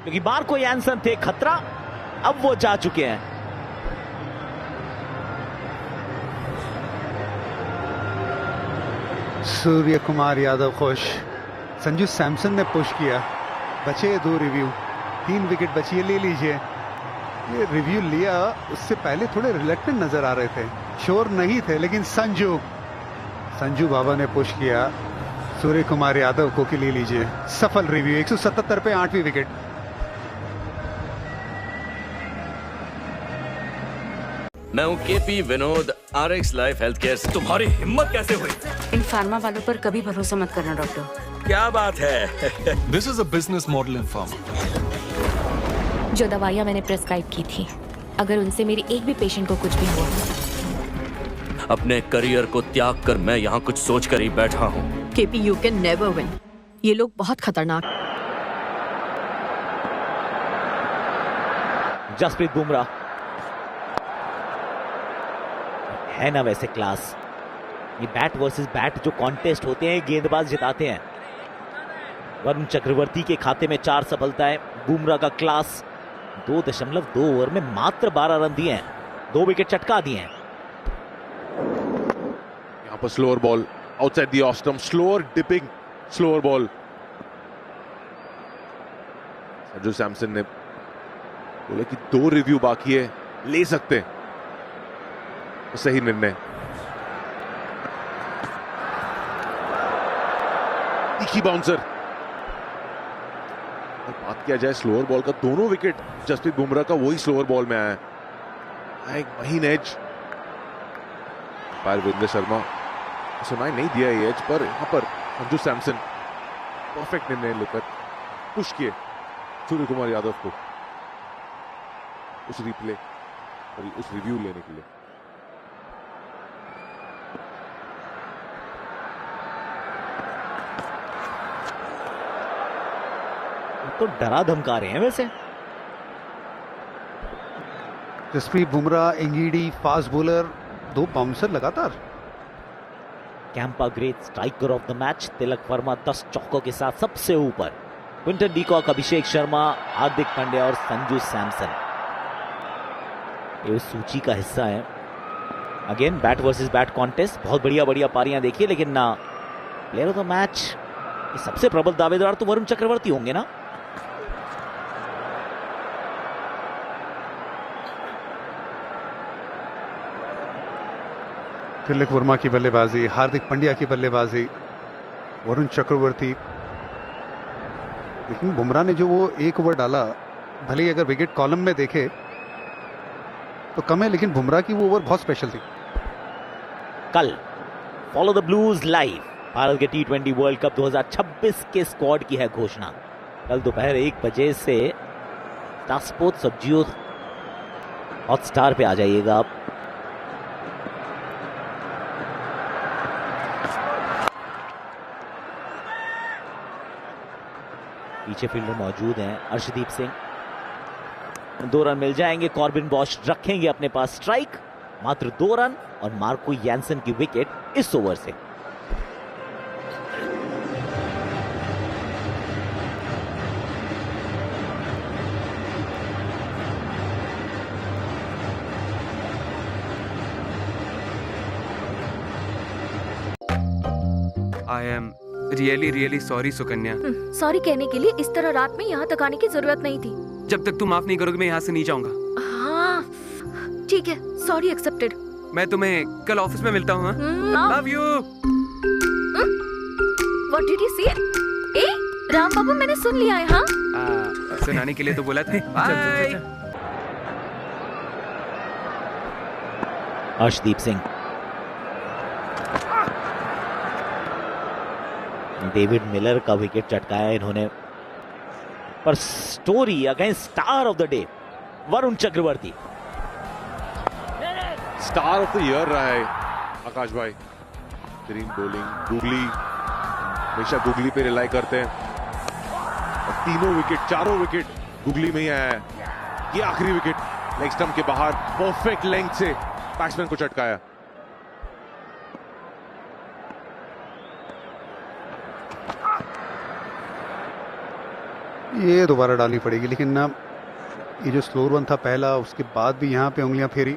क्योंकि मार्को यानसन थे खतरा, अब वो जा चुके हैं। सूर्य कुमार यादव खुश। संजू सैमसन ने पुश किया। बचे 2 रिव्यू, 3 विकेट बची है, ले लीजिए। ये रिव्यू लिया, उससे पहले थोड़े रिलेक्टेंट नजर आ रहे थे, श्योर नहीं थे, लेकिन संजू बाबा ने पुश किया सूर्य कुमार यादव को कि ले लीजिए। सफल रिव्यू, 177 पे 8वीं विकेट। मैं हूँ KP Vinod, RX life health care से। तुम्हारी हिम्मत कैसे हुई? इन फार्मा वालों पर कभी भरोसा मत करना डॉक्टर। क्या बात है? This is a business model in pharma. जो दवाइयाँ मैंने प्रेस्क्राइब की थी, अगर उनसे मेरी एक भी पेशेंट को कुछ भी हुआ। अपने करियर को त्याग कर मैं यहाँ कुछ सोच कर ही बैठा हूँ। KP, you can never win. ये लोग बहुत खतरनाक। जसप्रीत बुमराह है ना वैसे क्लास। ये बैट वर्सेस बैट जो कॉन्टेस्ट होते हैं, गेंदबाज जिताते हैं। वरुण चक्रवर्ती के खाते में 4 सफलताएं। बुमराह का क्लास 2.2 ओवर में मात्र 12 रन दिए हैं, 2 विकेट चटका दिए हैं। यहां पर slower ball outside the off stump, slower dipping slower ball. Sanju Samson ने बोले कि 2 रिव्यू बाकी है, ले सकते हैं। तो सही निर्णय। तीखी बाउंसर। बात किया जाए स्लोअर बॉल का, दोनों विकेट जसप्रीत बुमराह का वही स्लोअर बॉल में आया है। एक महीन एज वीरेंद्र शर्मा सुनाई नहीं दिया ये एज, पर यहां पर संजू सैमसन परफेक्ट निर्णय लेकर पुश किए सूर्य कुमार यादव को उस रिप्ले और उस रिव्यू लेने के लिए। तो डरा धमका रहे हैं वैसे। Jasprit Bumrah, Ngidi, fast bowler, 2 bouncer लगातार। Campa great striker of the match. Tilak Varma 10 चौकों के साथ सबसे ऊपर। क्विंटन डीकॉक, अभिषेक शर्मा, हार्दिक पांड्या और संजू सैमसन ये सूची का हिस्सा है। Again bat versus bat contest. बहुत बढ़िया पारियां देखिए, लेकिन ना प्लेयर ऑफ द मैच सबसे प्रबल दावेदार तो वरुण चक्रवर्ती होंगे ना। तिलक वर्मा की बल्लेबाजी, हार्दिक पांड्या की बल्लेबाजी, वरुण चक्रवर्ती। लेकिन बुमराह ने जो वो एक ओवर डाला, भले ही अगर विकेट कॉलम में देखे तो कम है, लेकिन बुमराह की वो ओवर बहुत स्पेशल थी। कल follow the blues live Bharat के T20 वर्ल्ड कप 2026 के स्क्वाड की है घोषणा। कल दोपहर 1 बजे से स्टार स्पोर्ट्स और जियो हॉटस्टार पे आ जाइएगा आप। पीछे फील्डर मौजूद हैं अर्शदीप सिंह, 2 रन मिल जाएंगे। कॉर्बिन बॉश रखेंगे अपने पास स्ट्राइक, मात्र 2 रन और मार्को यानसन की विकेट इस ओवर से। I am really sorry Sukanya. Sorry कहने के लिए इस तरह रात में यहाँ तक आने की जरूरत नहीं थी। जब तक तुम माफ नहीं करोगे मैं यहाँ से नहीं जाऊंगा। हाँ ठीक है, सॉरी एक्सेप्टेड। मैं तुम्हें कल ऑफिस में मिलता हूँ। Love you. What did you से? ए राम बाबू, मैंने सुन लिया है। हाँ सुनाने के लिए तो बोला था। Bye. Arshdeep Singh, David Miller का विकेट चटकाया इन्होंने, पर story against star of the day Varun Chakravarthy. Star of the year रहा है आकाश भाई। ग्रीन बॉलिंग, गुगली, हमेशा गुगली पे रिलाई करते हैं और तीनों विकेट, चारों विकेट गुगली में ही आया है। ये आखिरी विकेट लेग स्टंप के बाहर परफेक्ट लेंथ से बैट्समैन को चटकाया। ये दोबारा डालनी पड़ेगी, लेकिन ना ये जो स्लोअर वन था पहला, उसके बाद भी यहाँ पे उंगलियां फेरी।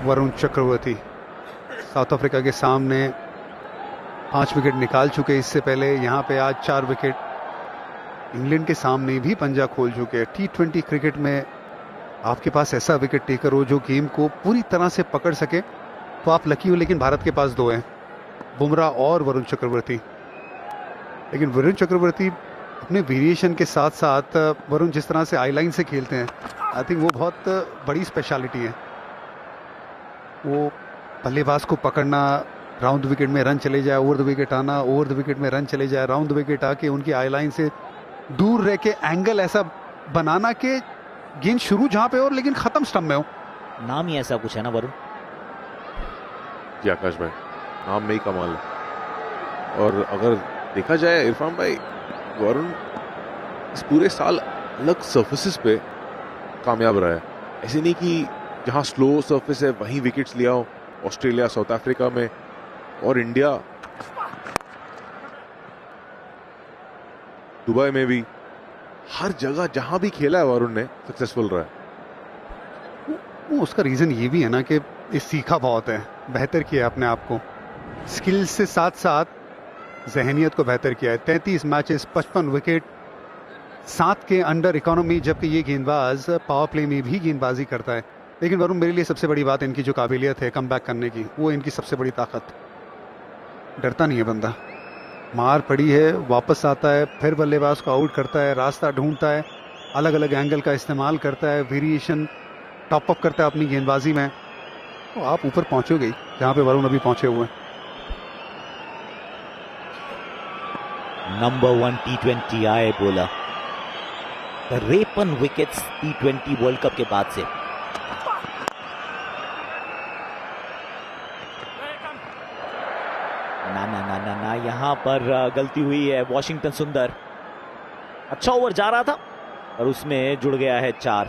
वरुण चक्रवर्ती साउथ अफ्रीका के सामने 5 विकेट निकाल चुके, इससे पहले यहाँ पे आज 4 विकेट इंग्लैंड के सामने भी पंजा खोल चुके। T20 क्रिकेट में आपके पास ऐसा विकेट टेकर हो जो गेम को पूरी तरह से पकड़ सके तो आप लकी हो, लेकिन भारत के पास 2 हैं, बुमराह और वरुण चक्रवर्ती। लेकिन वरुण चक्रवर्ती अपने वेरिएशन के साथ साथ वरुण जिस तरह से आई लाइन से खेलते हैं, आई थिंक वो बहुत बड़ी स्पेशलिटी है। वो बल्लेबाज को पकड़ना, राउंड द विकेट में रन चले जाए, ओवर द विकेट आना, ओवर द विकेट में रन चले जाए, राउंड द विकेट आके उनकी आई लाइन से दूर रह के एंगल ऐसा बनाना कि गेंद शुरू जहां पे हो लेकिन खत्म स्टंप में हो। नाम ही ऐसा कुछ है ना वरुण जी आकाश भाई, नाम में ही कमाल है। और अगर देखा जाए इरफान भाई, वरुण इस पूरे साल अलग सर्फेसिस पे कामयाब रहा है। ऐसे नहीं कि जहां स्लो सर्फेस है वहीं विकेट्स लिया हो। ऑस्ट्रेलिया, साउथ अफ्रीका में और इंडिया, दुबई में भी, हर जगह जहां भी खेला है वरुण ने सक्सेसफुल रहा है। वो उसका रीजन ये भी है ना कि ये सीखा बहुत है, बेहतर किया अपने आप को, स्किल्स से साथ साथ जहनियत को बेहतर किया है। 33 मैचेस, 55 विकेट, 7 के अंडर इकोनॉमी, जबकि ये गेंदबाज पावर प्ले में भी गेंदबाजी करता है। लेकिन वरुण, मेरे लिए सबसे बड़ी बात इनकी जो काबिलियत है कम बैक करने की, वो इनकी सबसे बड़ी ताकत। डरता नहीं है बंदा, मार पड़ी है वापस आता है, फिर बल्लेबाज को आउट करता है, रास्ता ढूंढता है, अलग अलग एंगल का इस्तेमाल करता है, वेरिएशन टॉप अप करता है अपनी गेंदबाजी में। तो आप ऊपर पहुंचोगे जहां पे वरुण अभी पहुंचे हुए हैं। नंबर 1 T20 आए बोला, 53 विकेट्स T20 वर्ल्ड कप के बाद से। ना यहां पर गलती हुई है। वॉशिंगटन सुंदर अच्छा ओवर जा रहा था और उसमें जुड़ गया है 4।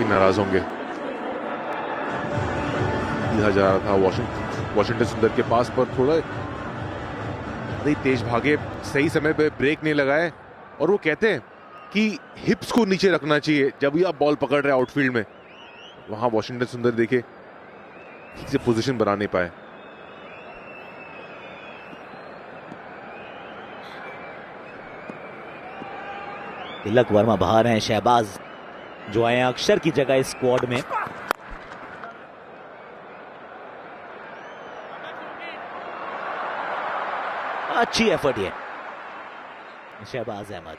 नाराज होंगे, लिया जा रहा था वॉशिंगटन सुंदर के पास, पर थोड़ा तेज भागे, सही समय पे ब्रेक नहीं लगाए। और वो कहते हैं कि हिप्स को नीचे रखना चाहिए जब भी आप बॉल पकड़ रहे हैं आउटफील्ड में। वहां वॉशिंगटन सुंदर देखे ठीक से पोजीशन बना नहीं पाए। तिलक वर्मा बाहर हैं, शहबाज जो आए अक्षर की जगह इस स्क्वाड में। अच्छी एफर्ट ये शहबाज अहमद,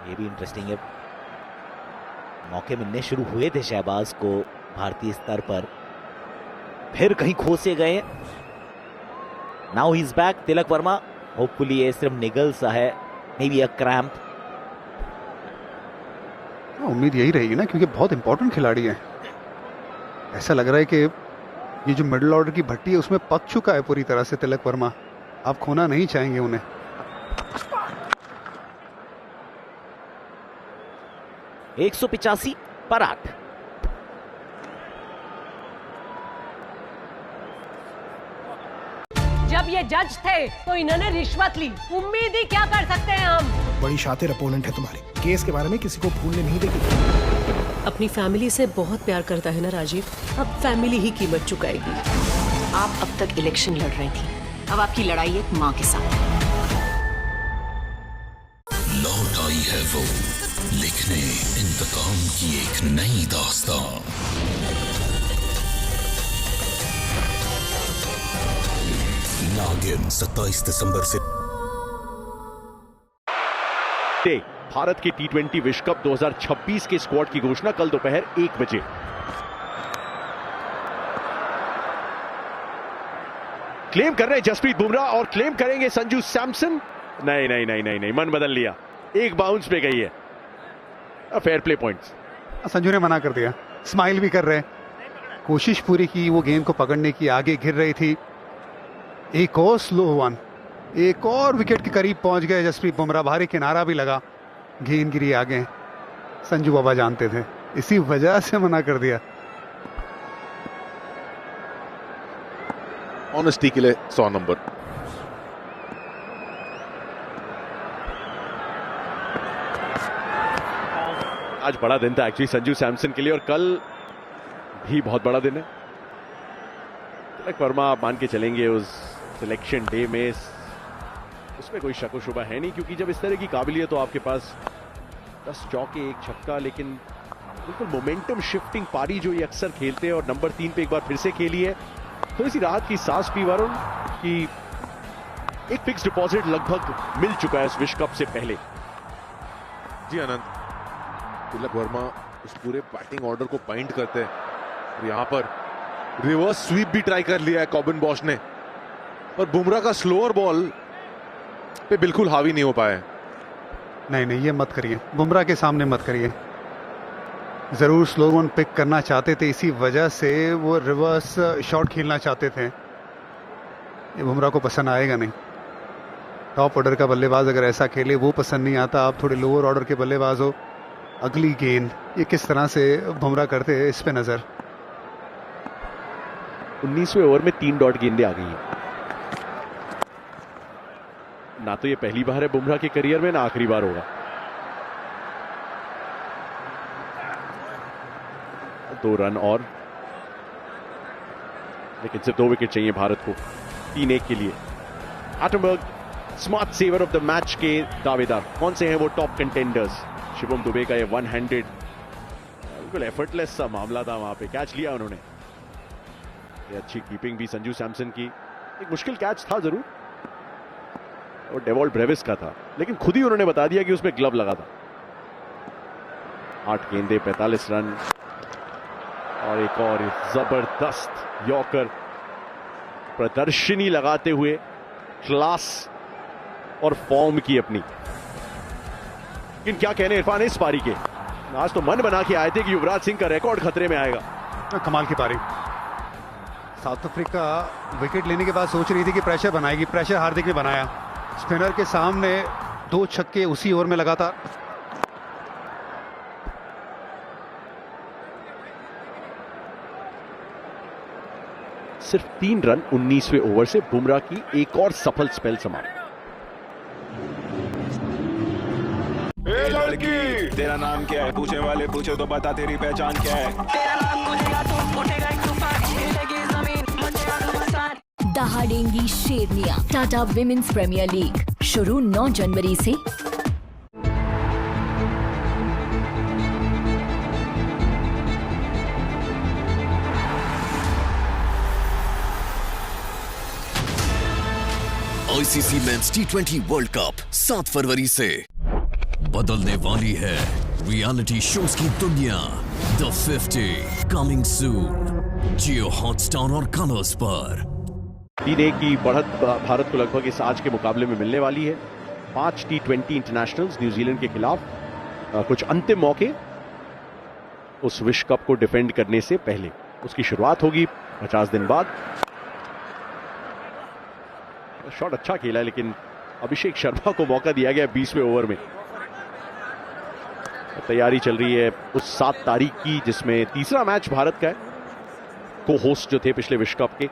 ये भी इंटरेस्टिंग है। मौके मिलने शुरू हुए थे शहबाज को भारतीय स्तर पर, फिर कहीं खो से गए। Now he is back Tilak Varma. Hopefully ये सिर्फ निगल सा है, मे बी अ क्रैम्प। उम्मीद यही रहेगी ना, क्योंकि बहुत इंपॉर्टेंट खिलाड़ी है। ऐसा लग रहा है कि ये जो मिडिल ऑर्डर की भट्टी है उसमें पक चुका है पूरी तरह से तिलक वर्मा। आप खोना नहीं चाहेंगे उन्हें। एक 185 पर 8। जब ये जज थे तो इन्होंने रिश्वत ली, उम्मीद ही क्या कर सकते हैं हम। बड़ी शातिर अपोनेंट है तुम्हारी, केस के बारे में किसी को भूलने नहीं देगी। अपनी फैमिली से बहुत प्यार करता है ना राजीव, अब फैमिली ही कीमत चुकाएगी। आप अब तक इलेक्शन लड़ रही थी, अब आपकी लड़ाई है माँ के साथ। लौट आई है वो, लिखने इंतकाम की एक नई दास्तान। नागिन 27 दिसंबर से। भारत के T20 विश्व कप 2026 के स्क्वाड की घोषणा कल दोपहर 1 बजे। क्लेम कर रहे हैं जसप्रीत बुमराह और क्लेम करेंगे संजू सैमसन। नहीं नहीं नहीं नहीं नहीं, मन बदल लिया, एक बाउंस पे गई है। Fair play points. संजू ने मना कर दिया, स्माइल भी कर रहे हैं, कोशिश पूरी की वो गेंद को पकड़ने की, आगे गिर रही थी। एक और स्लो वन, एक और विकेट के करीब पहुंच गए जसप्रीत बुमराह, भारी किनारा भी लगा, गेंद गिरी आगे। संजू बाबा जानते थे, इसी वजह से मना कर दिया। ऑनेस्टी के लिए 100 नंबर। आज बड़ा दिन था एक्चुअली संजू सैमसन के लिए, और कल भी बहुत बड़ा दिन है। तिलक वर्मा मान के चलेंगे उस सिलेक्शन डे में, उसमें कोई शक व शुबा है नहीं, क्योंकि जब इस तरह की काबिलियत हो आपके पास, 10 चौके 1 छक्का, लेकिन बिल्कुल मोमेंटम शिफ्टिंग पारी जो ये अक्सर खेलते हैं, और नंबर 3 पे एक बार फिर से खेली है, थोड़ी सी राहत की सांस पी वरुण कि एक फिक्स डिपॉजिट लगभग मिल चुका है इस विश्व कप से पहले। जी आनंद, तिलक वर्मा उस पूरे बैटिंग ऑर्डर को पॉइंट करते हैं, और यहां पर रिवर्स स्वीप भी ट्राई कर लिया है कॉबिन बॉश ने, पर बुमराह का स्लोअर बॉल पे बिल्कुल हावी नहीं हो पाया। नहीं नहीं, ये मत करिए, बुमराह के सामने मत करिए। जरूर स्लो वन पिक करना चाहते थे, इसी वजह से वो रिवर्स शॉट खेलना चाहते थे। ये बुमराह को पसंद आएगा नहीं। टॉप ऑर्डर का बल्लेबाज अगर ऐसा खेले, वो पसंद नहीं आता। आप थोड़े लोअर ऑर्डर के बल्लेबाज हो, अगली गेंद ये किस तरह से बुमराह करते हैं, इस पे नजर। 19वें ओवर में 3 डॉट गेंदें आ गई हैं। ना तो ये पहली बार है बुमराह के करियर में, ना आखिरी बार होगा। 2 रन और, लेकिन सिर्फ 2 विकेट चाहिए भारत को 3-1 के लिए। एटनबर्ग smart saver of the match के दावेदार कौन से हैं? वो टॉप कंटेंडर्स। शिवम दुबे का ये 1 हैंडेड बिल्कुल एफर्टलेस सा मामला था, वहां पे कैच लिया उन्होंने। ये अच्छी कीपिंग भी संजू सैमसन की। एक मुश्किल कैच था जरूर, और डेवॉल्ट ब्रेविस का था, लेकिन खुद ही उन्होंने बता दिया कि उसमें ग्लव लगा था। 8 गेंदे 45 रन, और एक और जबरदस्त यॉर्कर प्रदर्शनी लगाते हुए क्लास और फॉर्म की अपनी। लेकिन क्या कहने इरफान इस पारी के, आज तो मन बना के आए थे कि युवराज सिंह का रिकॉर्ड खतरे में आएगा। कमाल की पारी। साउथ अफ्रीका विकेट लेने के बाद सोच रही थी कि प्रेशर बनाएगी, प्रेशर हार्दिक ने बनाया। स्पिनर के सामने 2 छक्के उसी ओवर में लगातार। सिर्फ 3 रन 19वें ओवर से बुमराह की एक और सफल स्पेल समाप्त। ए लड़की, तेरा नाम क्या है? पूछने वाले पूछे तो बता तेरी पहचान क्या है? तेरा नाम पूछेगा तो उठेगा एक तूफान, हिलेगी जमीन, मचेगा घमासान। दहाड़ेंगी शेरनियां। टाटा विमेंस प्रीमियर लीग शुरू 9 जनवरी से। ICC men's T20 world cup 7 फरवरी से। बदलने वाली है रियलिटी शोज की दुनिया। The 50 coming soon Jio Hotstar और कलर्स पर। 3-1 की बढ़त भारत को लगभग इस आज के मुकाबले में मिलने वाली है। 5 T20 इंटरनेशनल्स न्यूजीलैंड के खिलाफ कुछ अंतिम मौके उस विश्व कप को डिफेंड करने से पहले। उसकी शुरुआत होगी 50 दिन बाद। शॉट अच्छा खेला लेकिन अभिषेक शर्मा को मौका दिया गया 20वें ओवर में। तैयारी चल रही है उस 7 तारीख की जिसमें तीसरा मैच भारत का है। को होस्ट जो थे पिछले विश्व कप के,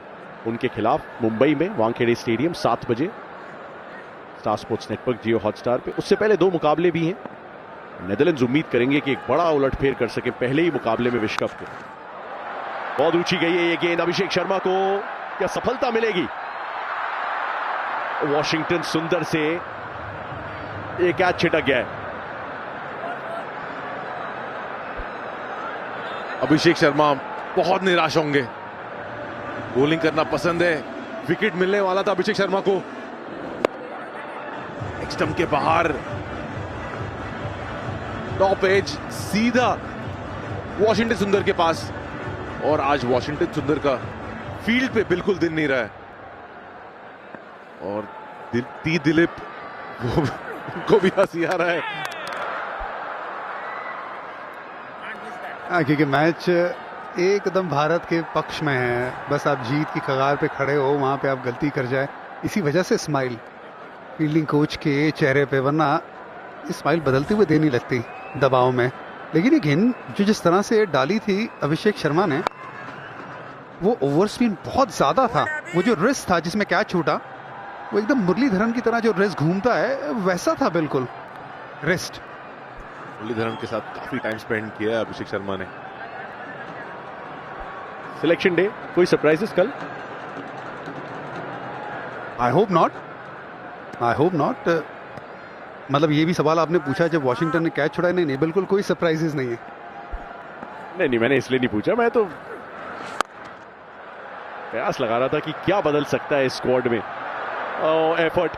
उनके खिलाफ मुंबई में वानखेड़े स्टेडियम 7 बजे स्टार स्पोर्ट्स नेटवर्क जियो हॉटस्टार पे। उससे पहले 2 मुकाबले भी हैं। नेदरलैंड्स उम्मीद करेंगे कि एक बड़ा उलटफेर कर सके पहले ही मुकाबले में विश्व कप के। बहुत ऊंची गई है ये गेंद। अभिषेक शर्मा को क्या सफलता मिलेगी? वॉशिंगटन सुंदर से एक कैच छिटक गया है। अभिषेक शर्मा बहुत निराश होंगे। बॉलिंग करना पसंद है। विकेट मिलने वाला था अभिषेक शर्मा को। स्टंप के बाहर टॉप एज सीधा वॉशिंगटन सुंदर के पास। और आज वॉशिंगटन सुंदर का फील्ड पे बिल्कुल दिन नहीं रहा है। और दिलीप को भी हंसी आ रहा है। क्योंकि मैच एकदम भारत के पक्ष में है। बस आप जीत की कगार पे खड़े हो, वहां पे आप गलती कर जाए, इसी वजह से स्माइल फील्डिंग कोच के चेहरे पे, वरना स्माइल बदलते हुए देनी लगती दबाव में। लेकिन ये गेंद जो जिस तरह से डाली थी अभिषेक शर्मा ने, वो ओवर स्पिन बहुत ज्यादा था। वो जो रिस्ट था जिसमें कैच छूटा, वो एकदम मुरलीधरन की तरह जो रिस्ट घूमता है वैसा था बिल्कुल रिस्ट। मुरलीधरन के साथ काफी टाइम स्पेंड किया है अभिषेक शर्मा ने। सिलेक्शन डे, कोई सरप्राइजेस कल? I hope not, I hope not. मतलब ये भी सवाल आपने पूछा जब वॉशिंगटन ने कैच छुड़ाया? नहीं, बिल्कुल कोई सरप्राइजेस नहीं है। नहीं, मैंने इसलिए नहीं पूछा। मैं तो प्रयास लगा रहा था कि क्या बदल सकता है स्क्वाड में। एफर्ट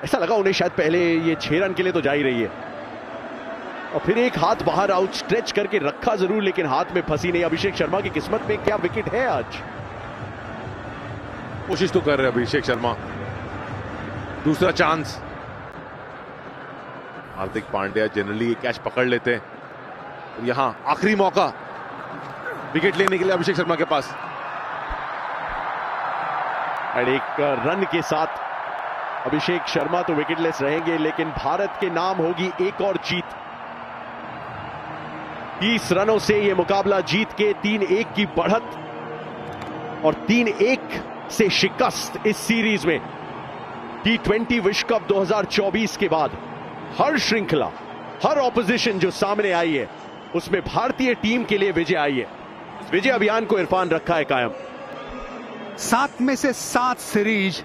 ऐसा लगा उन्हें शायद पहले ये 6 रन के लिए तो जा ही रही है, और फिर एक हाथ बाहर आउट स्ट्रेच करके रखा जरूर, लेकिन हाथ में फंसी नहीं। अभिषेक शर्मा की किस्मत में क्या विकेट है आज? कोशिश तो कर रहे अभिषेक शर्मा। दूसरा चांस। हार्दिक पांड्या जनरली ये कैच पकड़ लेते हैं। यहां आखिरी मौका विकेट लेने के लिए अभिषेक शर्मा के पास। और एक रन के साथ अभिषेक शर्मा तो विकेटलेस रहेंगे, लेकिन भारत के नाम होगी एक और जीत। 30 रनों से यह मुकाबला जीत के 3-1 की बढ़त और 3-1 से शिकस्त इस सीरीज में। T20 विश्व कप 2024 के बाद हर श्रृंखला, हर ऑपोजिशन जो सामने आई है, उसमें भारतीय टीम के लिए विजय आई है। विजय अभियान को इरफान रखा है कायम। 7 में से 7 सीरीज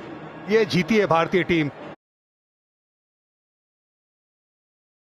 ये जीती है भारतीय टीम।